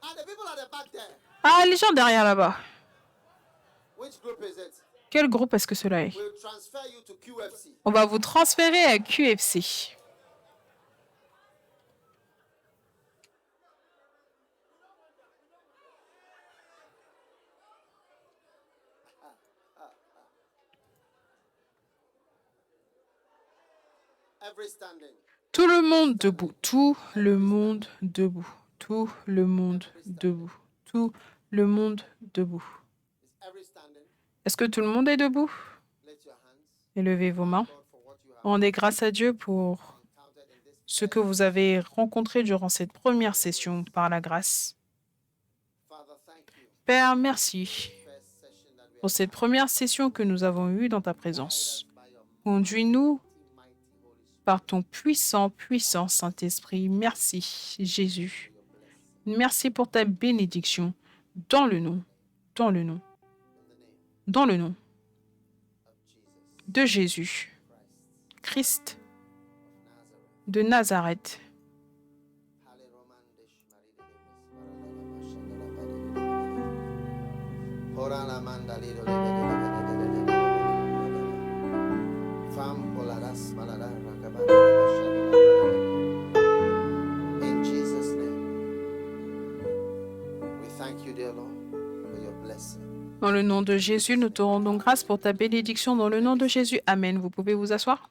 [SPEAKER 5] And the people at the back there,
[SPEAKER 1] Ah, les gens derrière là-bas.
[SPEAKER 5] which group is it?
[SPEAKER 1] Quel groupe est-ce que cela est?
[SPEAKER 5] We'll transfer you to QFC.
[SPEAKER 1] On va vous transférer à QFC.
[SPEAKER 5] Every standing.
[SPEAKER 1] Tout le monde debout, tout le monde debout, tout le monde debout, tout le monde debout.
[SPEAKER 5] Is every standing?
[SPEAKER 1] Est-ce que tout le monde est debout?
[SPEAKER 5] Lift your hands.
[SPEAKER 1] Élevez vos mains.
[SPEAKER 5] God, for what you have
[SPEAKER 1] Rendez grâce à Dieu pour
[SPEAKER 5] encountered in this
[SPEAKER 1] ce que vous avez rencontré durant cette première session par la grâce.
[SPEAKER 5] Father, thank you.
[SPEAKER 1] Père, merci
[SPEAKER 5] First session that we
[SPEAKER 1] pour cette première session que nous avons eue dans ta présence.
[SPEAKER 5] by your
[SPEAKER 1] Conduis-nous
[SPEAKER 5] mighty Holy Spirit.
[SPEAKER 1] par ton puissant, puissant Saint-Esprit. Merci, Jésus. Merci pour ta bénédiction dans le nom, dans le nom, dans le nom de Jésus, Christ de Nazareth.
[SPEAKER 5] In Jesus' name, we thank you, dear Lord, for your blessing.
[SPEAKER 1] Dans le nom de Jésus, nous te rendons grâce pour ta bénédiction. Dans le nom de Jésus, Amen. Vous pouvez vous asseoir.